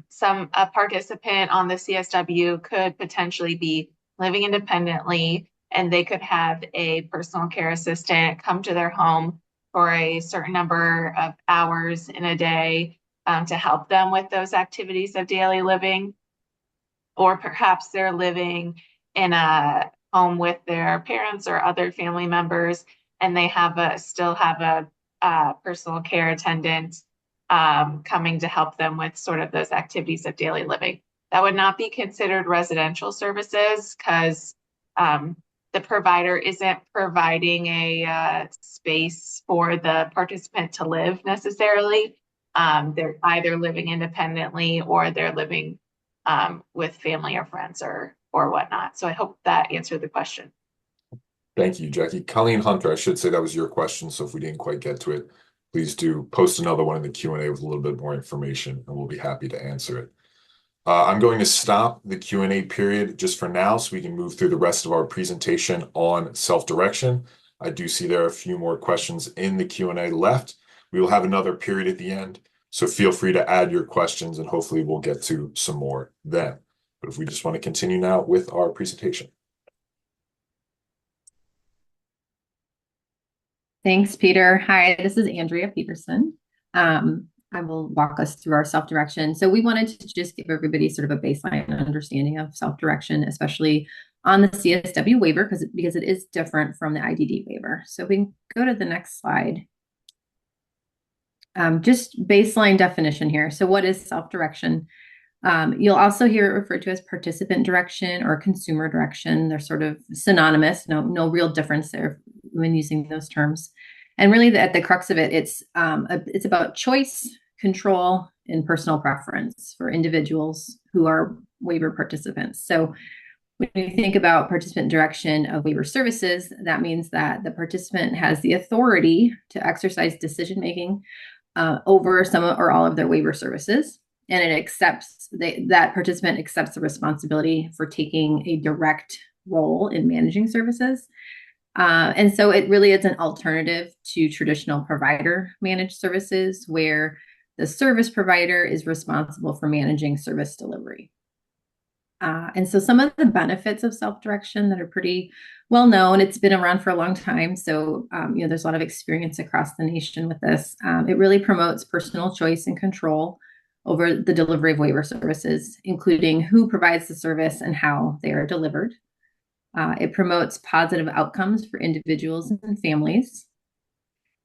participant on the CSW could potentially be living independently, and they could have a personal care assistant come to their home for a certain number of hours in a day, to help them with those activities of daily living. Or perhaps they're living in a home with their parents or other family members, and they still have a personal care attendant coming to help them with sort of those activities of daily living. That would not be considered residential services because the provider isn't providing a space for the participant to live necessarily. They're either living independently or they're living with family or friends or whatnot. So I hope that answered the question. Thank you, Jackie. Colleen Hunter, I should say that was your question. So if we didn't quite get to it, please do post another one in the Q&A with a little bit more information, and we'll be happy to answer it. I'm going to stop the Q&A period just for now so we can move through the rest of our presentation on self-direction. I do see there are a few more questions in the Q&A left. We will have another period at the end, so feel free to add your questions and hopefully we'll get to some more then. But if we just want to continue now with our presentation. Thanks, Peter. Hi, this is Andrea Peterson. I will walk us through our self-direction. So we wanted to just give everybody sort of a baseline understanding of self-direction, especially on the CSW waiver, because it is different from the IDD waiver. So we can go to the next slide. Just baseline definition here. So what is self-direction? You'll also hear it referred to as participant direction or consumer direction. They're sort of synonymous, no real difference there when using those terms. And really at the crux of it, it's about choice, control, and personal preference for individuals who are waiver participants. So when you think about participant direction of waiver services, that means that the participant has the authority to exercise decision-making over some or all of their waiver services. And that participant accepts the responsibility for taking a direct role in managing services. And so it really is an alternative to traditional provider managed services where the service provider is responsible for managing service delivery. And so some of the benefits of self-direction that are pretty well known, it's been around for a long time. So, there's a lot of experience across the nation with this. It really promotes personal choice and control over the delivery of waiver services, including who provides the service and how they are delivered. It promotes positive outcomes for individuals and families.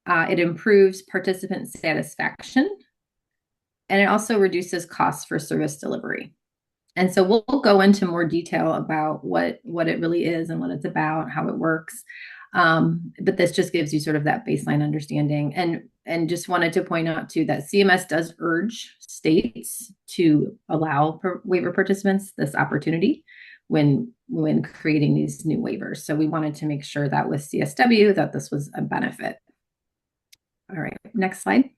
It improves participant satisfaction, and it also reduces costs for service delivery. And so we'll go into more detail about what it really is and what it's about, how it works. But this just gives you sort of that baseline understanding. And just wanted to point out too that CMS does urge states to allow waiver participants this opportunity when creating these new waivers. So we wanted to make sure that with CSW that this was a benefit. All right, next slide.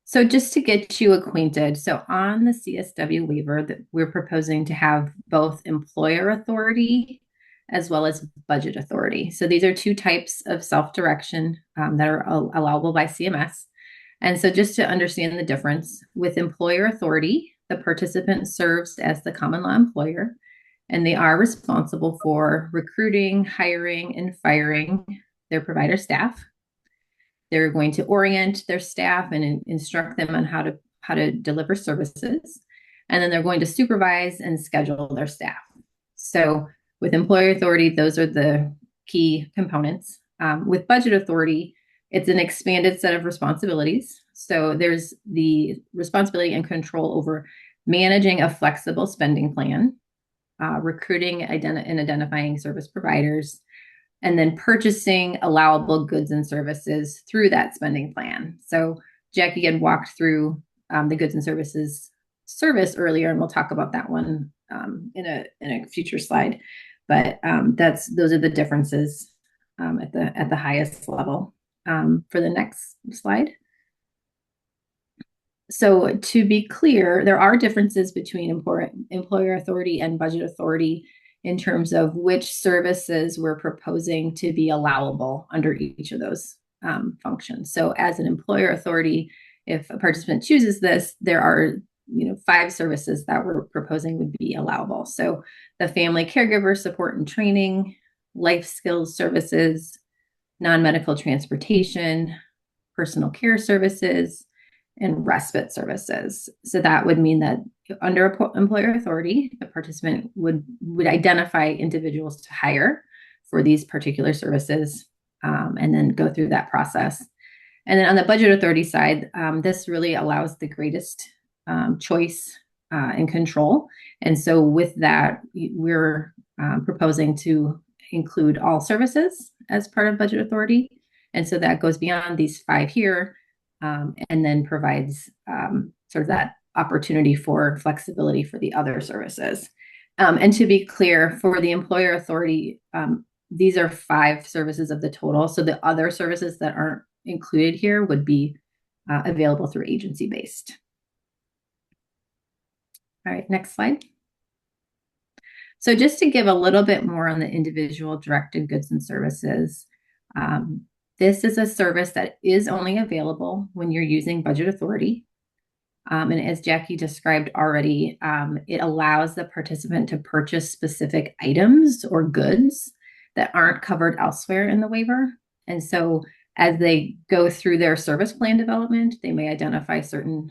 So just to get you acquainted, so on the CSW waiver, that we're proposing to have both employer authority as well as budget authority. So these are two types of self-direction that are allowable by CMS. And so just to understand the difference, with employer authority, the participant serves as the common law employer, and they are responsible for recruiting, hiring, and firing their provider staff. They're going to orient their staff and instruct them on how to deliver services. And then they're going to supervise and schedule their staff. So with employer authority, those are the key components. With budget authority, it's an expanded set of responsibilities. So there's the responsibility and control over managing a flexible spending plan, recruiting and identifying service providers, and then purchasing allowable goods and services through that spending plan. So Jackie had walked through the goods and services service earlier, and we'll talk about that one in a future slide. But those are the differences at the highest level. For the next slide. So to be clear, there are differences between employer authority and budget authority in terms of which services we're proposing to be allowable under each of those functions. So as an employer authority, if a participant chooses this, there are 5 services that we're proposing would be allowable. So the family caregiver support and training, life skills services, non-medical transportation, personal care services, and respite services. So that would mean that under employer authority, the participant would identify individuals to hire for these particular services, and then go through that process. And then on the budget authority side, this really allows the greatest choice and control. And so with that, we're proposing to include all services as part of budget authority. And so that goes beyond these 5 here, and then provides sort of that opportunity for flexibility for the other services. And to be clear, for the employer authority, these are 5 services of the total. So the other services that aren't included here would be available through agency-based. All right, next slide. So just to give a little bit more on the individual directed goods and services, this is a service that is only available when you're using budget authority. And as Jackie described already, it allows the participant to purchase specific items or goods that aren't covered elsewhere in the waiver. And so as they go through their service plan development, they may identify certain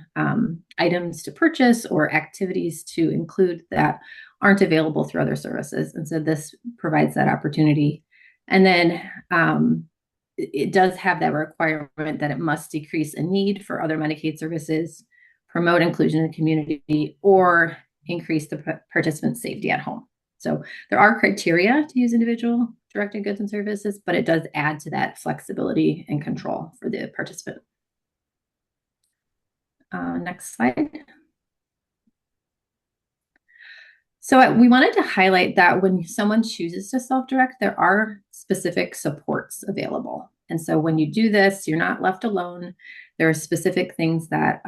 items to purchase or activities to include that aren't available through other services. And so this provides that opportunity. And then it does have that requirement that it must decrease a need for other Medicaid services, promote inclusion in the community, or increase the participant's safety at home. So there are criteria to use individual directed goods and services, but it does add to that flexibility and control for the participant. Next slide. So we wanted to highlight that when someone chooses to self-direct, there are specific supports available. And so when you do this, you're not left alone. There are specific things that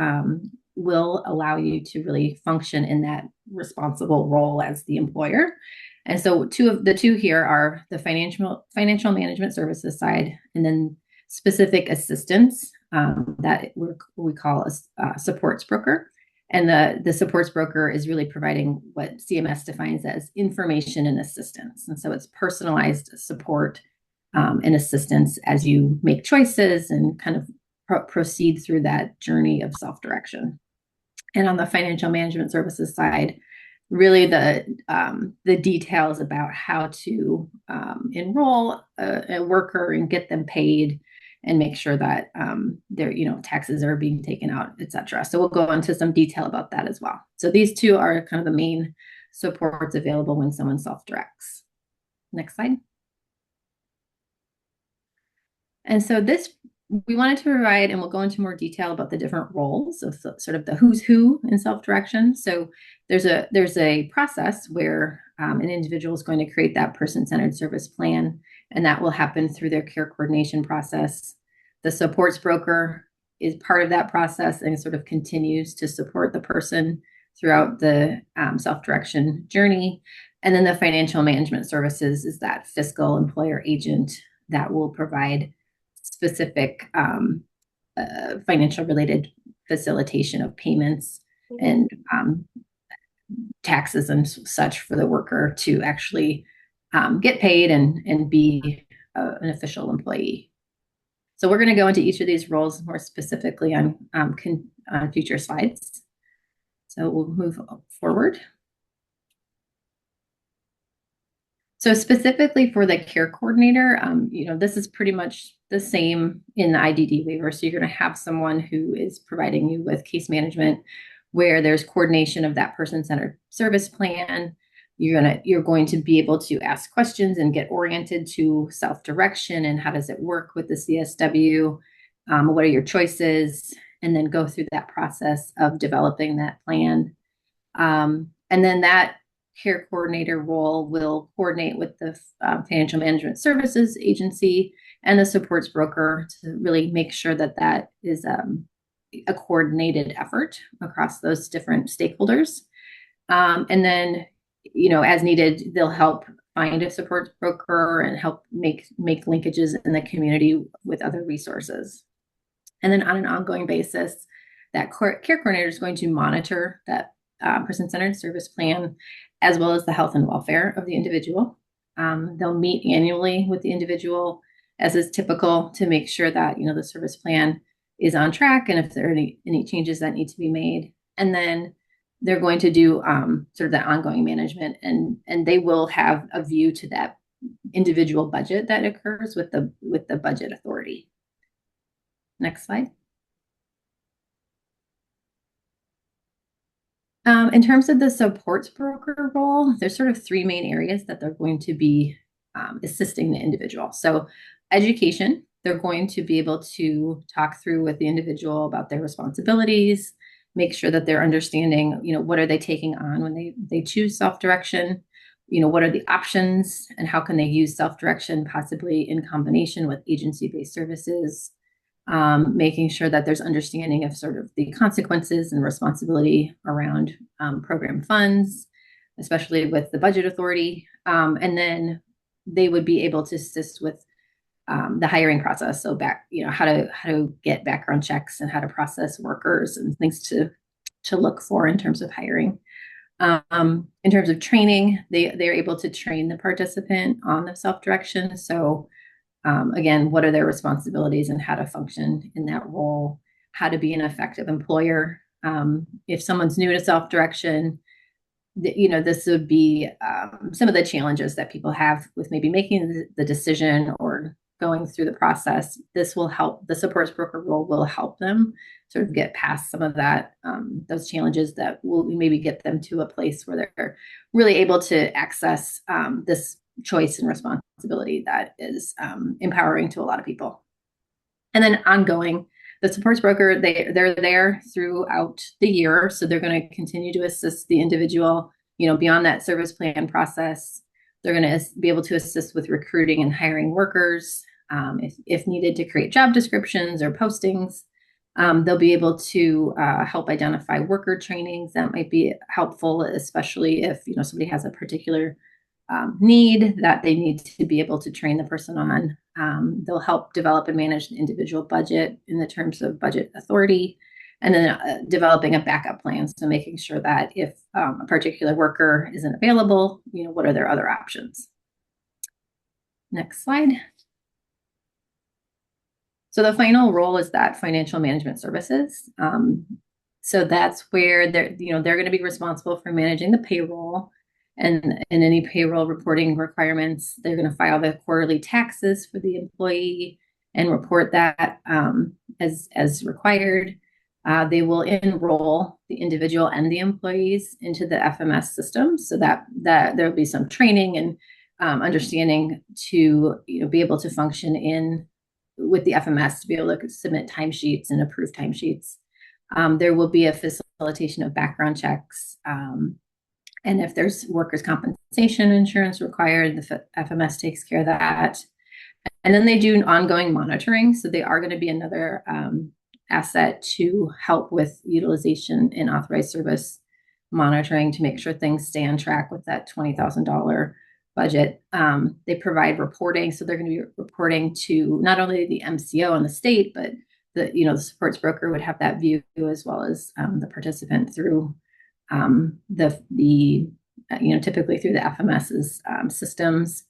will allow you to really function in that responsible role as the employer. And so the two here are the financial management services side, and then specific assistance that we call a supports broker. And the supports broker is really providing what CMS defines as information and assistance. And so it's personalized support and assistance as you make choices and kind of proceed through that journey of self-direction. And on the financial management services side, really the details about how to enroll a worker and get them paid and make sure that their taxes are being taken out, et cetera. So we'll go into some detail about that as well. So these two are kind of the main supports available when someone self-directs. Next slide. And so we wanted to provide, and we'll go into more detail about the different roles of sort of the who's who in self-direction. So there's a process where an individual is going to create that person-centered service plan, and that will happen through their care coordination process. The supports broker is part of that process and sort of continues to support the person throughout the self-direction journey. And then the financial management services is that fiscal employer agent that will provide specific financial related facilitation of payments and taxes and such for the worker to actually get paid and be an official employee. So we're going to go into each of these roles more specifically on future slides. So we'll move forward. So specifically for the care coordinator, this is pretty much the same in the IDD waiver. So you're going to have someone who is providing you with case management where there's coordination of that person-centered service plan. You're going to be able to ask questions and get oriented to self-direction and how does it work with the CSW? What are your choices? And then go through that process of developing that plan. And then that care coordinator role will coordinate with the financial management services agency and the supports broker to really make sure that that is a coordinated effort across those different stakeholders. And then, as needed, they'll help find a support broker and help make linkages in the community with other resources. And then on an ongoing basis, that care coordinator is going to monitor that person-centered service plan, as well as the health and welfare of the individual. They'll meet annually with the individual, as is typical, to make sure that the service plan is on track, and if there are any changes that need to be made. And then they're going to do sort of that ongoing management, and they will have a view to that individual budget that occurs with the budget authority. Next slide. In terms of the supports broker role, there's sort of three main areas that they're going to be assisting the individual. So education, they're going to be able to talk through with the individual about their responsibilities, make sure that they're understanding, what are they taking on when they choose self-direction, what are the options and how can they use self-direction possibly in combination with agency-based services, making sure that there's understanding of sort of the consequences and responsibility around program funds, especially with the budget authority. And then they would be able to assist with the hiring process. So how to get background checks and how to process workers and things to look for in terms of hiring. In terms of training, they're able to train the participant on the self-direction. So again, what are their responsibilities and how to function in that role, how to be an effective employer. If someone's new to self-direction, this would be some of the challenges that people have with maybe making the decision or going through the process. This will help, the supports broker role will help them sort of get past some of that, those challenges that will maybe get them to a place where they're really able to access this choice and responsibility that is empowering to a lot of people. And then ongoing, the supports broker, they're there throughout the year. So they're going to continue to assist the individual, beyond that service plan process. They're going to be able to assist with recruiting and hiring workers. If needed, to create job descriptions or postings. They'll be able to help identify worker trainings that might be helpful, especially if somebody has a particular need that they need to be able to train the person on. They'll help develop and manage the individual budget in the terms of budget authority, and then developing a backup plan. So making sure that if a particular worker isn't available, what are their other options? Next slide. So the final role is that financial management services. So that's where they're going to be responsible for managing the payroll and any payroll reporting requirements. They're going to file the quarterly taxes for the employee and report that as required. They will enroll the individual and the employees into the FMS system, so that there will be some training and understanding to be able to function with the FMS, to be able to submit timesheets and approve timesheets. There will be a facilitation of background checks. And if there's workers' compensation insurance required, the FMS takes care of that. And then they do ongoing monitoring. So they are going to be another asset to help with utilization in authorized service monitoring to make sure things stay on track with that $20,000 budget. They provide reporting. So they're going to be reporting to not only the MCO and the state, but the supports broker would have that view, as well as the participant through typically through the FMS's systems.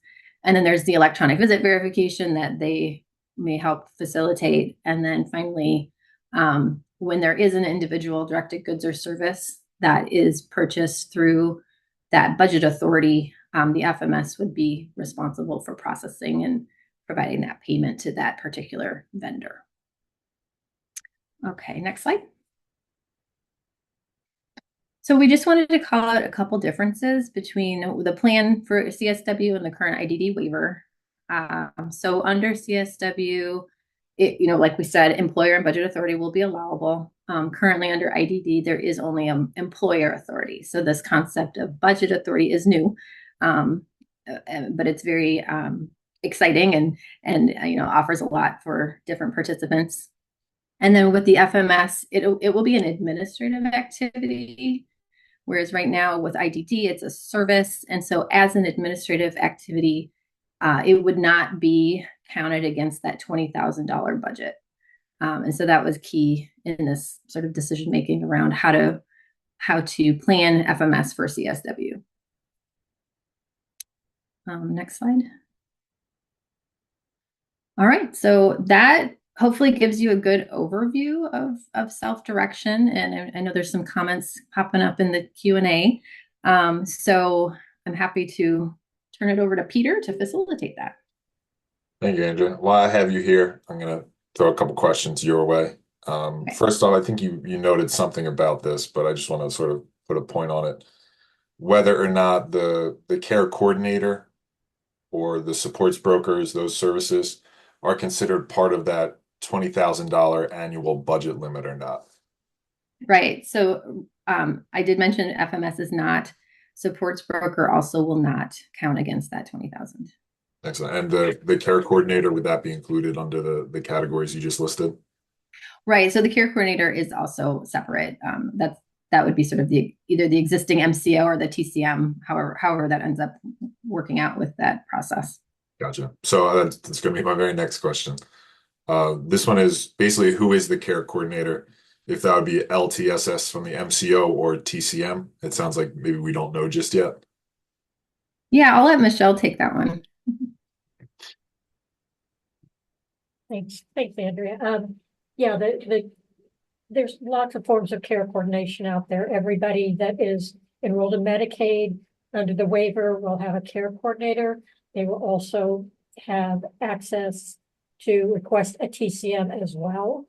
And then there's the electronic visit verification that they may help facilitate. And then finally, when there is an individual directed goods or service that is purchased through that budget authority, the FMS would be responsible for processing and providing that payment to that particular vendor. Okay, next slide. So we just wanted to call out a couple differences between the plan for CSW and the current IDD waiver. So under CSW, like we said, employer and budget authority will be allowable. Currently under IDD, there is only an employer authority. So this concept of budget authority is new, but it's very exciting and offers a lot for different participants. And then with the FMS, it will be an administrative activity, whereas right now with IDD, it's a service. And so as an administrative activity, it would not be counted against that $20,000 budget. And so that was key in this sort of decision making around how to plan FMS for CSW. Next slide. All right, so that hopefully gives you a good overview of self-direction, and I know there's some comments popping up in the Q&A. So I'm happy to turn it over to Peter to facilitate that. Thank you, Andrea. While I have you here, I'm going to throw a couple questions your way. Okay. First off, I think you noted something about this, but I just want to sort of put a point on it. Whether or not the care coordinator or the supports brokers, those services are considered part of that $20,000 annual budget limit or not. Right. So I did mention FMS is not. Supports broker also will not count against that 20,000. Excellent. And the care coordinator, would that be included under the categories you just listed? Right. So the care coordinator is also separate. That would be sort of either the existing MCO or the TCM, however that ends up working out with that process. Gotcha. So that's going to be my very next question. This one is basically, who is the care coordinator? If that would be LTSS from the MCO or TCM, it sounds like maybe we don't know just yet. Yeah, I'll let Michelle take that one. Thanks, Andrea. Yeah, there's lots of forms of care coordination out there. Everybody that is enrolled in Medicaid under the waiver will have a care coordinator. They will also have access to request a TCM as well.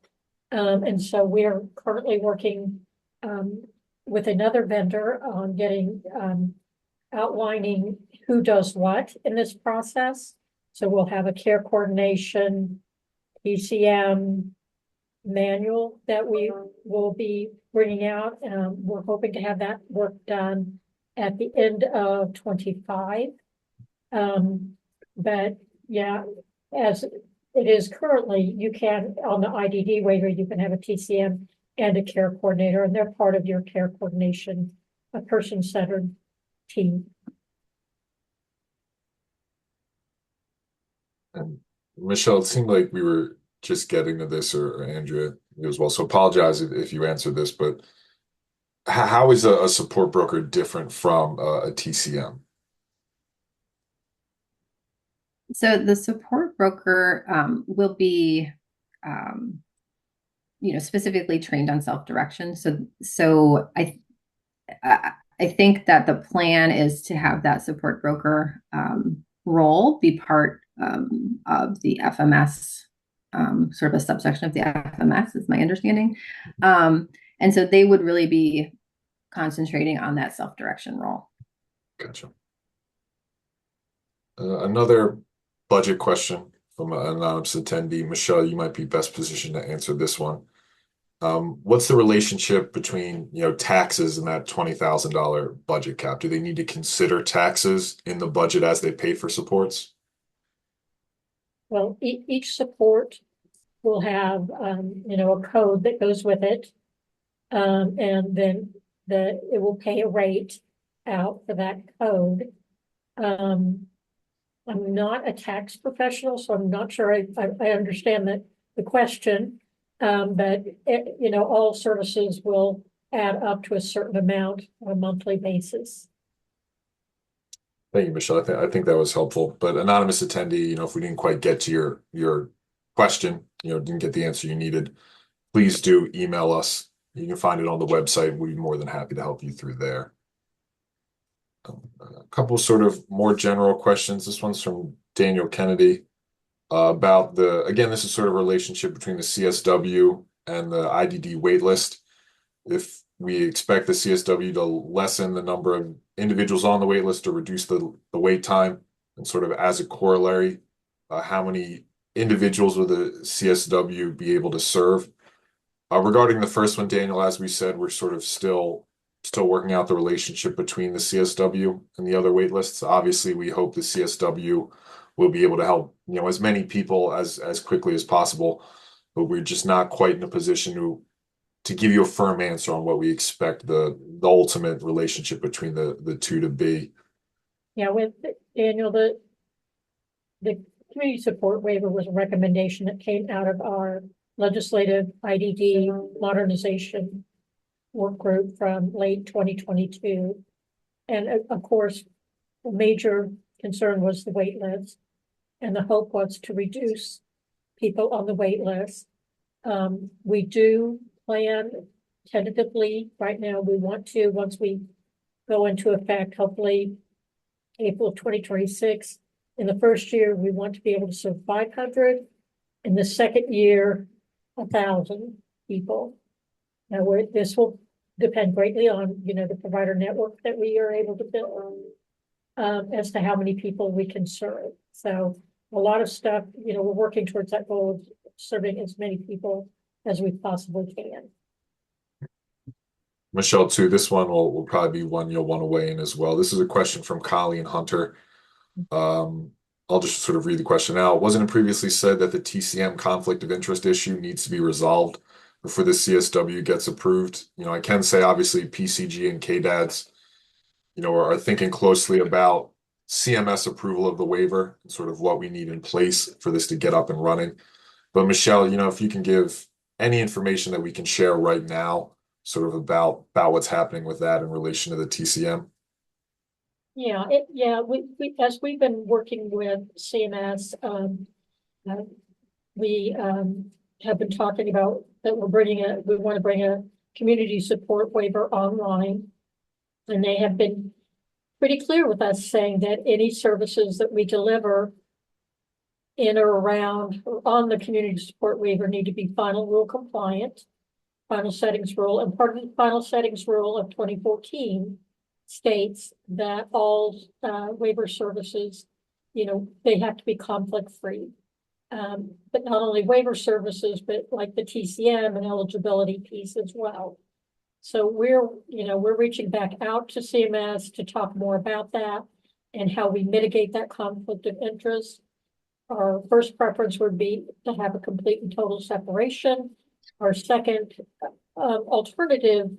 And so we are currently working with another vendor on getting outlining who does what in this process. So we'll have a care coordination TCM manual that we will be bringing out. We're hoping to have that work done at the end of 25. But yeah, as it is currently, you can, on the IDD waiver, you can have a TCM and a care coordinator, and they're part of your care coordination, a person-centered team. And Michelle, it seemed like we were just getting to this, or Andrea as well. So apologize if you answered this, but how is a support broker different from a TCM? So the support broker will be, specifically trained on self-direction. So I think that the plan is to have that support broker role be part of the FMS, sort of a subsection of the FMS, is my understanding. And so they would really be concentrating on that self-direction role. Gotcha. Another budget question from an anonymous attendee. Michelle, you might be best positioned to answer this one. What's the relationship between, taxes and that $20,000 budget cap? Do they need to consider taxes in the budget as they pay for supports? Well, each support will have, a code that goes with it. And then it will pay a rate out for that code. I'm not a tax professional, so I'm not sure I understand the question. But all services will add up to a certain amount on a monthly basis. Thank you, Michelle. I think that was helpful. But anonymous attendee, if we didn't quite get to your question, didn't get the answer you needed, please do email us. You can find it on the website. We'd be more than happy to help you through there. A couple sort of more general questions. This one's from Daniel Kennedy about this is sort of a relationship between the CSW and the IDD waitlist. If we expect the CSW to lessen the number of individuals on the waitlist or reduce the wait time, and sort of as a corollary, how many individuals will the CSW be able to serve? Regarding the first one, Daniel, as we said, we're sort of still working out the relationship between the CSW and the other wait lists. Obviously, we hope the CSW will be able to help, as many people as quickly as possible. but we're just not quite in a position to give you a firm answer on what we expect the ultimate relationship between the two to be. Yeah, with Daniel, the community support waiver was a recommendation that came out of our legislative IDD modernization work group from late 2022. And of course, the major concern was the wait list. And the hope was to reduce people on the wait list. We do plan tentatively right now. We want to, once we go into effect, hopefully April of 2026. In the first year, we want to be able to serve 500. In the second year, 1,000 people. Now, this will depend greatly on, the provider network that we are able to build as to how many people we can serve. So a lot of stuff, we're working towards that goal of serving as many people as we possibly can. Michelle, too, this one will probably be one you'll want to weigh in as well. This is a question from Colleen Hunter. I'll just sort of read the question out. Wasn't it previously said that the TCM conflict of interest issue needs to be resolved before the CSW gets approved? I can say obviously PCG and KDADS, are thinking closely about CMS approval of the waiver and sort of what we need in place for this to get up and running. But Michelle, if you can give any information that we can share right now, sort of about what's happening with that in relation to the TCM. Yeah, we as we've been working with CMS, we have been talking about that we want to bring a community support waiver online. And they have been pretty clear with us saying that any services that we deliver in or around or on the community support waiver need to be final rule compliant, final settings rule, and part of the final settings rule of 2014 states that all waiver services, they have to be conflict free. But not only waiver services, but like the TCM and eligibility piece as well. So we're reaching back out to CMS to talk more about that and how we mitigate that conflict of interest. Our first preference would be to have a complete and total separation. Our second alternative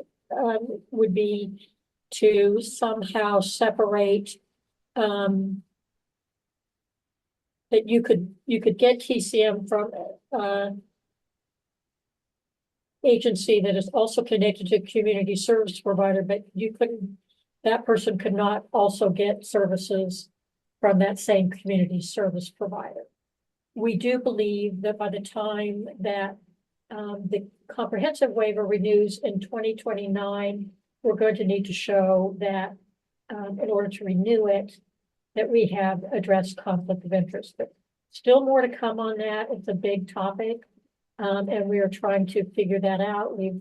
would be to somehow separate that you could get TCM from agency that is also connected to a community service provider, but that person could not also get services from that same community service provider. We do believe that by the time that the comprehensive waiver renews in 2029, we're going to need to show that in order to renew it, that we have addressed conflict of interest. But still more to come on that. It's a big topic. And we are trying to figure that out. We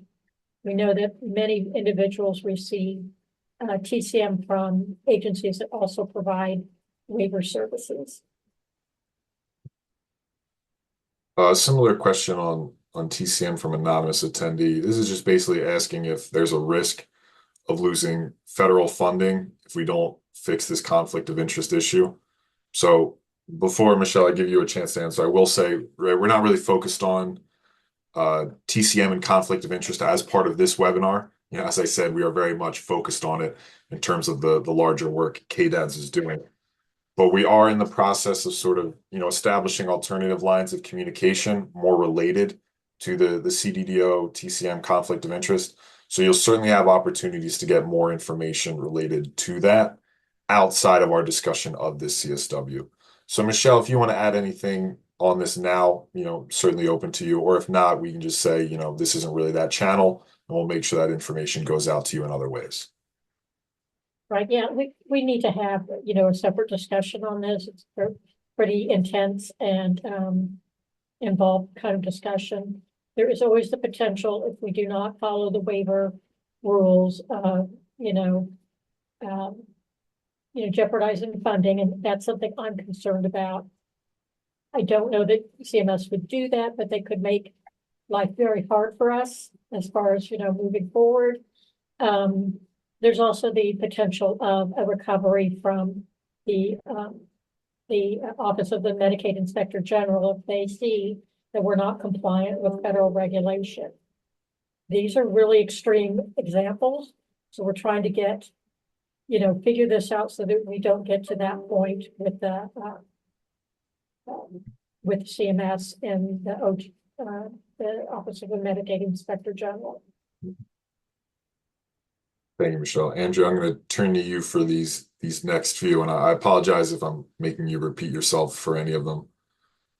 know that many individuals receive TCM from agencies that also provide waiver services. A similar question on TCM from anonymous attendee. This is just basically asking if there's a risk of losing federal funding if we don't fix this conflict of interest issue. So before, Michelle, I give you a chance to answer, I will say we're not really focused on TCM and conflict of interest as part of this webinar. As I said, we are very much focused on it in terms of the larger work KDADS is doing. But we are in the process of sort of, establishing alternative lines of communication more related to the CDDO TCM conflict of interest. So you'll certainly have opportunities to get more information related to that outside of our discussion of this CSW. So Michelle, if you want to add anything on this now, certainly open to you, or if not, we can just say, this isn't really that channel, and we'll make sure that information goes out to you in other ways. Right, yeah, we need to have, a separate discussion on this. It's pretty intense and involved kind of discussion. There is always the potential, if we do not follow the waiver rules, jeopardizing funding, and that's something I'm concerned about. I don't know that CMS would do that, but they could make life very hard for us as far as, moving forward. There's also the potential of a recovery from the Office of the Medicaid Inspector General if they see that we're not compliant with federal regulation. These are really extreme examples. So we're trying to get, figure this out so that we don't get to that point with with CMS and the Office of the Medicaid Inspector General. Thank you, Michelle. Andrew, I'm going to turn to you for these next few, and I apologize if I'm making you repeat yourself for any of them.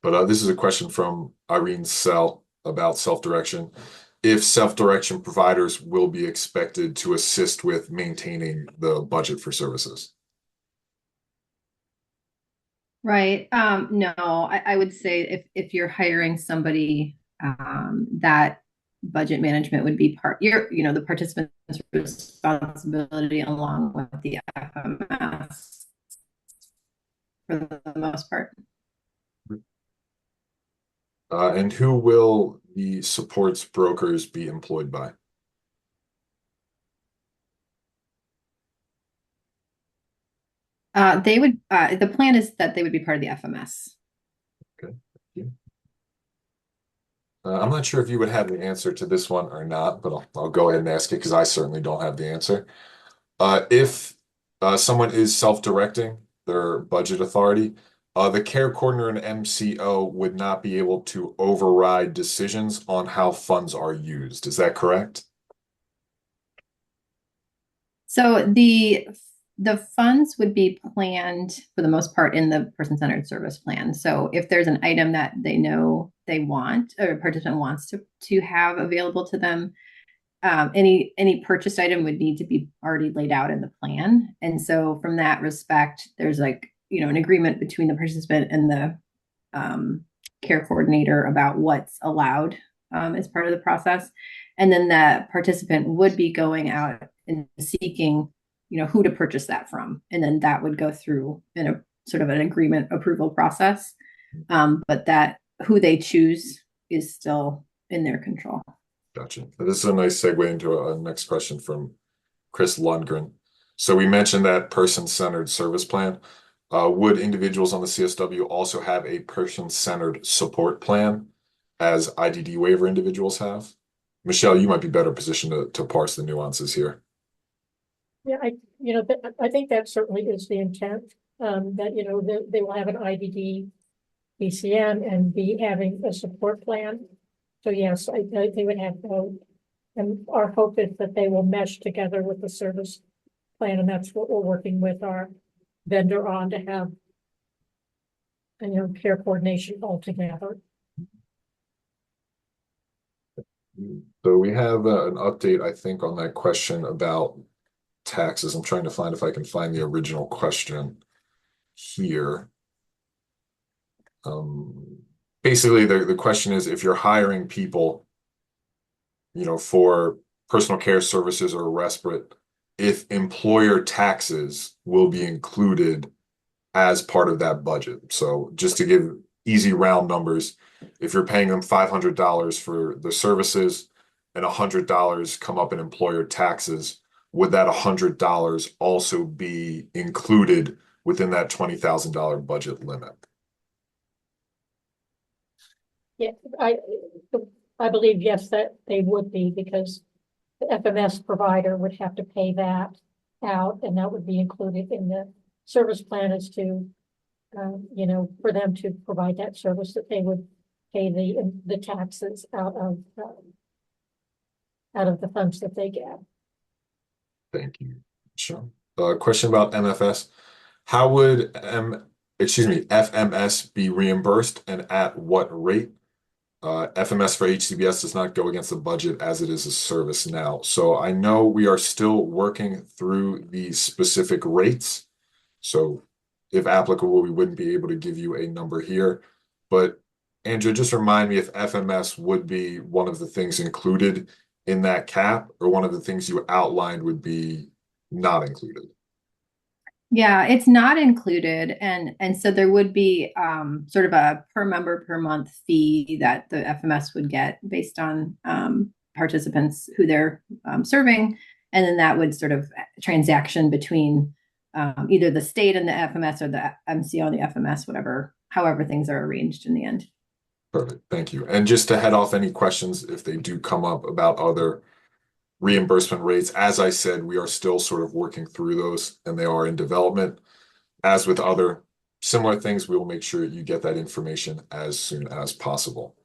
But this is a question from Irene Sell about self-direction. If self-direction providers will be expected to assist with maintaining the budget for services. Right. No, I would say if you're hiring somebody, that budget management would be the participant's responsibility along with the FMS for the most part. And who will the supports brokers be employed by? The plan is that they would be part of the FMS. Okay. Thank you. I'm not sure if you would have the answer to this one or not, but I'll go ahead and ask it because I certainly don't have the answer. If someone is self-directing their budget authority, the care coordinator and MCO would not be able to override decisions on how funds are used. Is that correct? So the funds would be planned for the most part in the person-centered service plan. So if there's an item that they know they want or a participant wants to have available to them, any purchased item would need to be already laid out in the plan. And so from that respect, there's an agreement between the participant and the care coordinator about what's allowed as part of the process. And then the participant would be going out and seeking, who to purchase that from. And then that would go through in a sort of an agreement approval process. But that who they choose is still in their control. Gotcha. This is a nice segue into a next question from Chris Lundgren. So we mentioned that person-centered service plan. Would individuals on the CSW also have a person-centered support plan as IDD waiver individuals have? Michelle, you might be better positioned to parse the nuances here. Yeah, I think that certainly is the intent, that, they will have an IDD BCM and be having a support plan. So yes, they would have both. And our hope is that they will mesh together with the service plan, and that's what we're working with our vendor on to have, care coordination all together. So we have an update, I think, on that question about taxes. I'm trying to find if I can find the original question here. Basically, the question is if you're hiring people, for personal care services or respite, if employer taxes will be included as part of that budget. So just to give easy round numbers, if you're paying them $500 for the services and $100 come up in employer taxes, would that $100 also be included within that $20,000 budget limit? Yeah, I believe, yes, that they would be, because the FMS provider would have to pay that out, and that would be included in the service plan as to, for them to provide that service, that they would pay the taxes out of the funds that they get. Thank you, Sean. Question about MFS. How would FMS be reimbursed and at what rate? FMS for HCBS does not go against the budget as it is a service now. So I know we are still working through the specific rates. So if applicable, we wouldn't be able to give you a number here. But Andrew, just remind me if FMS would be one of the things included in that cap, or one of the things you outlined would be not included. Yeah, it's not included, and so there would be sort of a per member per month fee that the FMS would get based on participants who they're serving, and then that would sort of transaction between either the state and the FMS or the MCO and the FMS, however things are arranged in the end. Perfect. Thank you. And just to head off any questions, if they do come up about other reimbursement rates, as I said, we are still sort of working through those and they are in development. As with other similar things, we will make sure you get that information as soon as possible.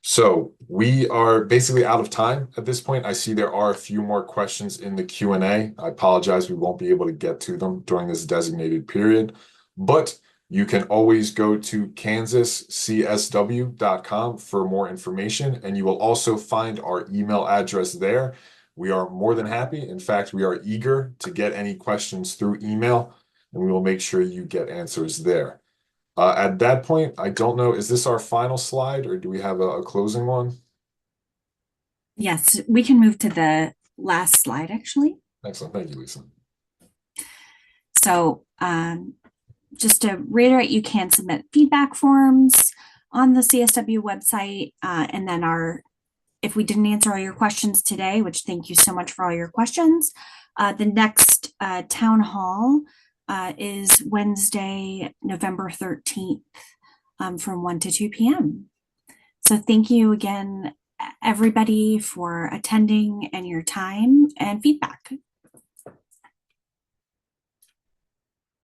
So we are basically out of time at this point. I see there are a few more questions in the Q&A. I apologize, we won't be able to get to them during this designated period, but you can always go to kansascsw.com for more information, and you will also find our email address there. We are more than happy. In fact, we are eager to get any questions through email, and we will make sure you get answers there. At that point, I don't know, is this our final slide or do we have a closing one? Yes, we can move to the last slide, actually. Excellent. Thank you, Lisa. So just to reiterate, you can submit feedback forms on the CSW website. And then if we didn't answer all your questions today, which thank you so much for all your questions, the next town hall is Wednesday, November 13th from 1 to 2 p.m. So thank you again, everybody, for attending and your time and feedback.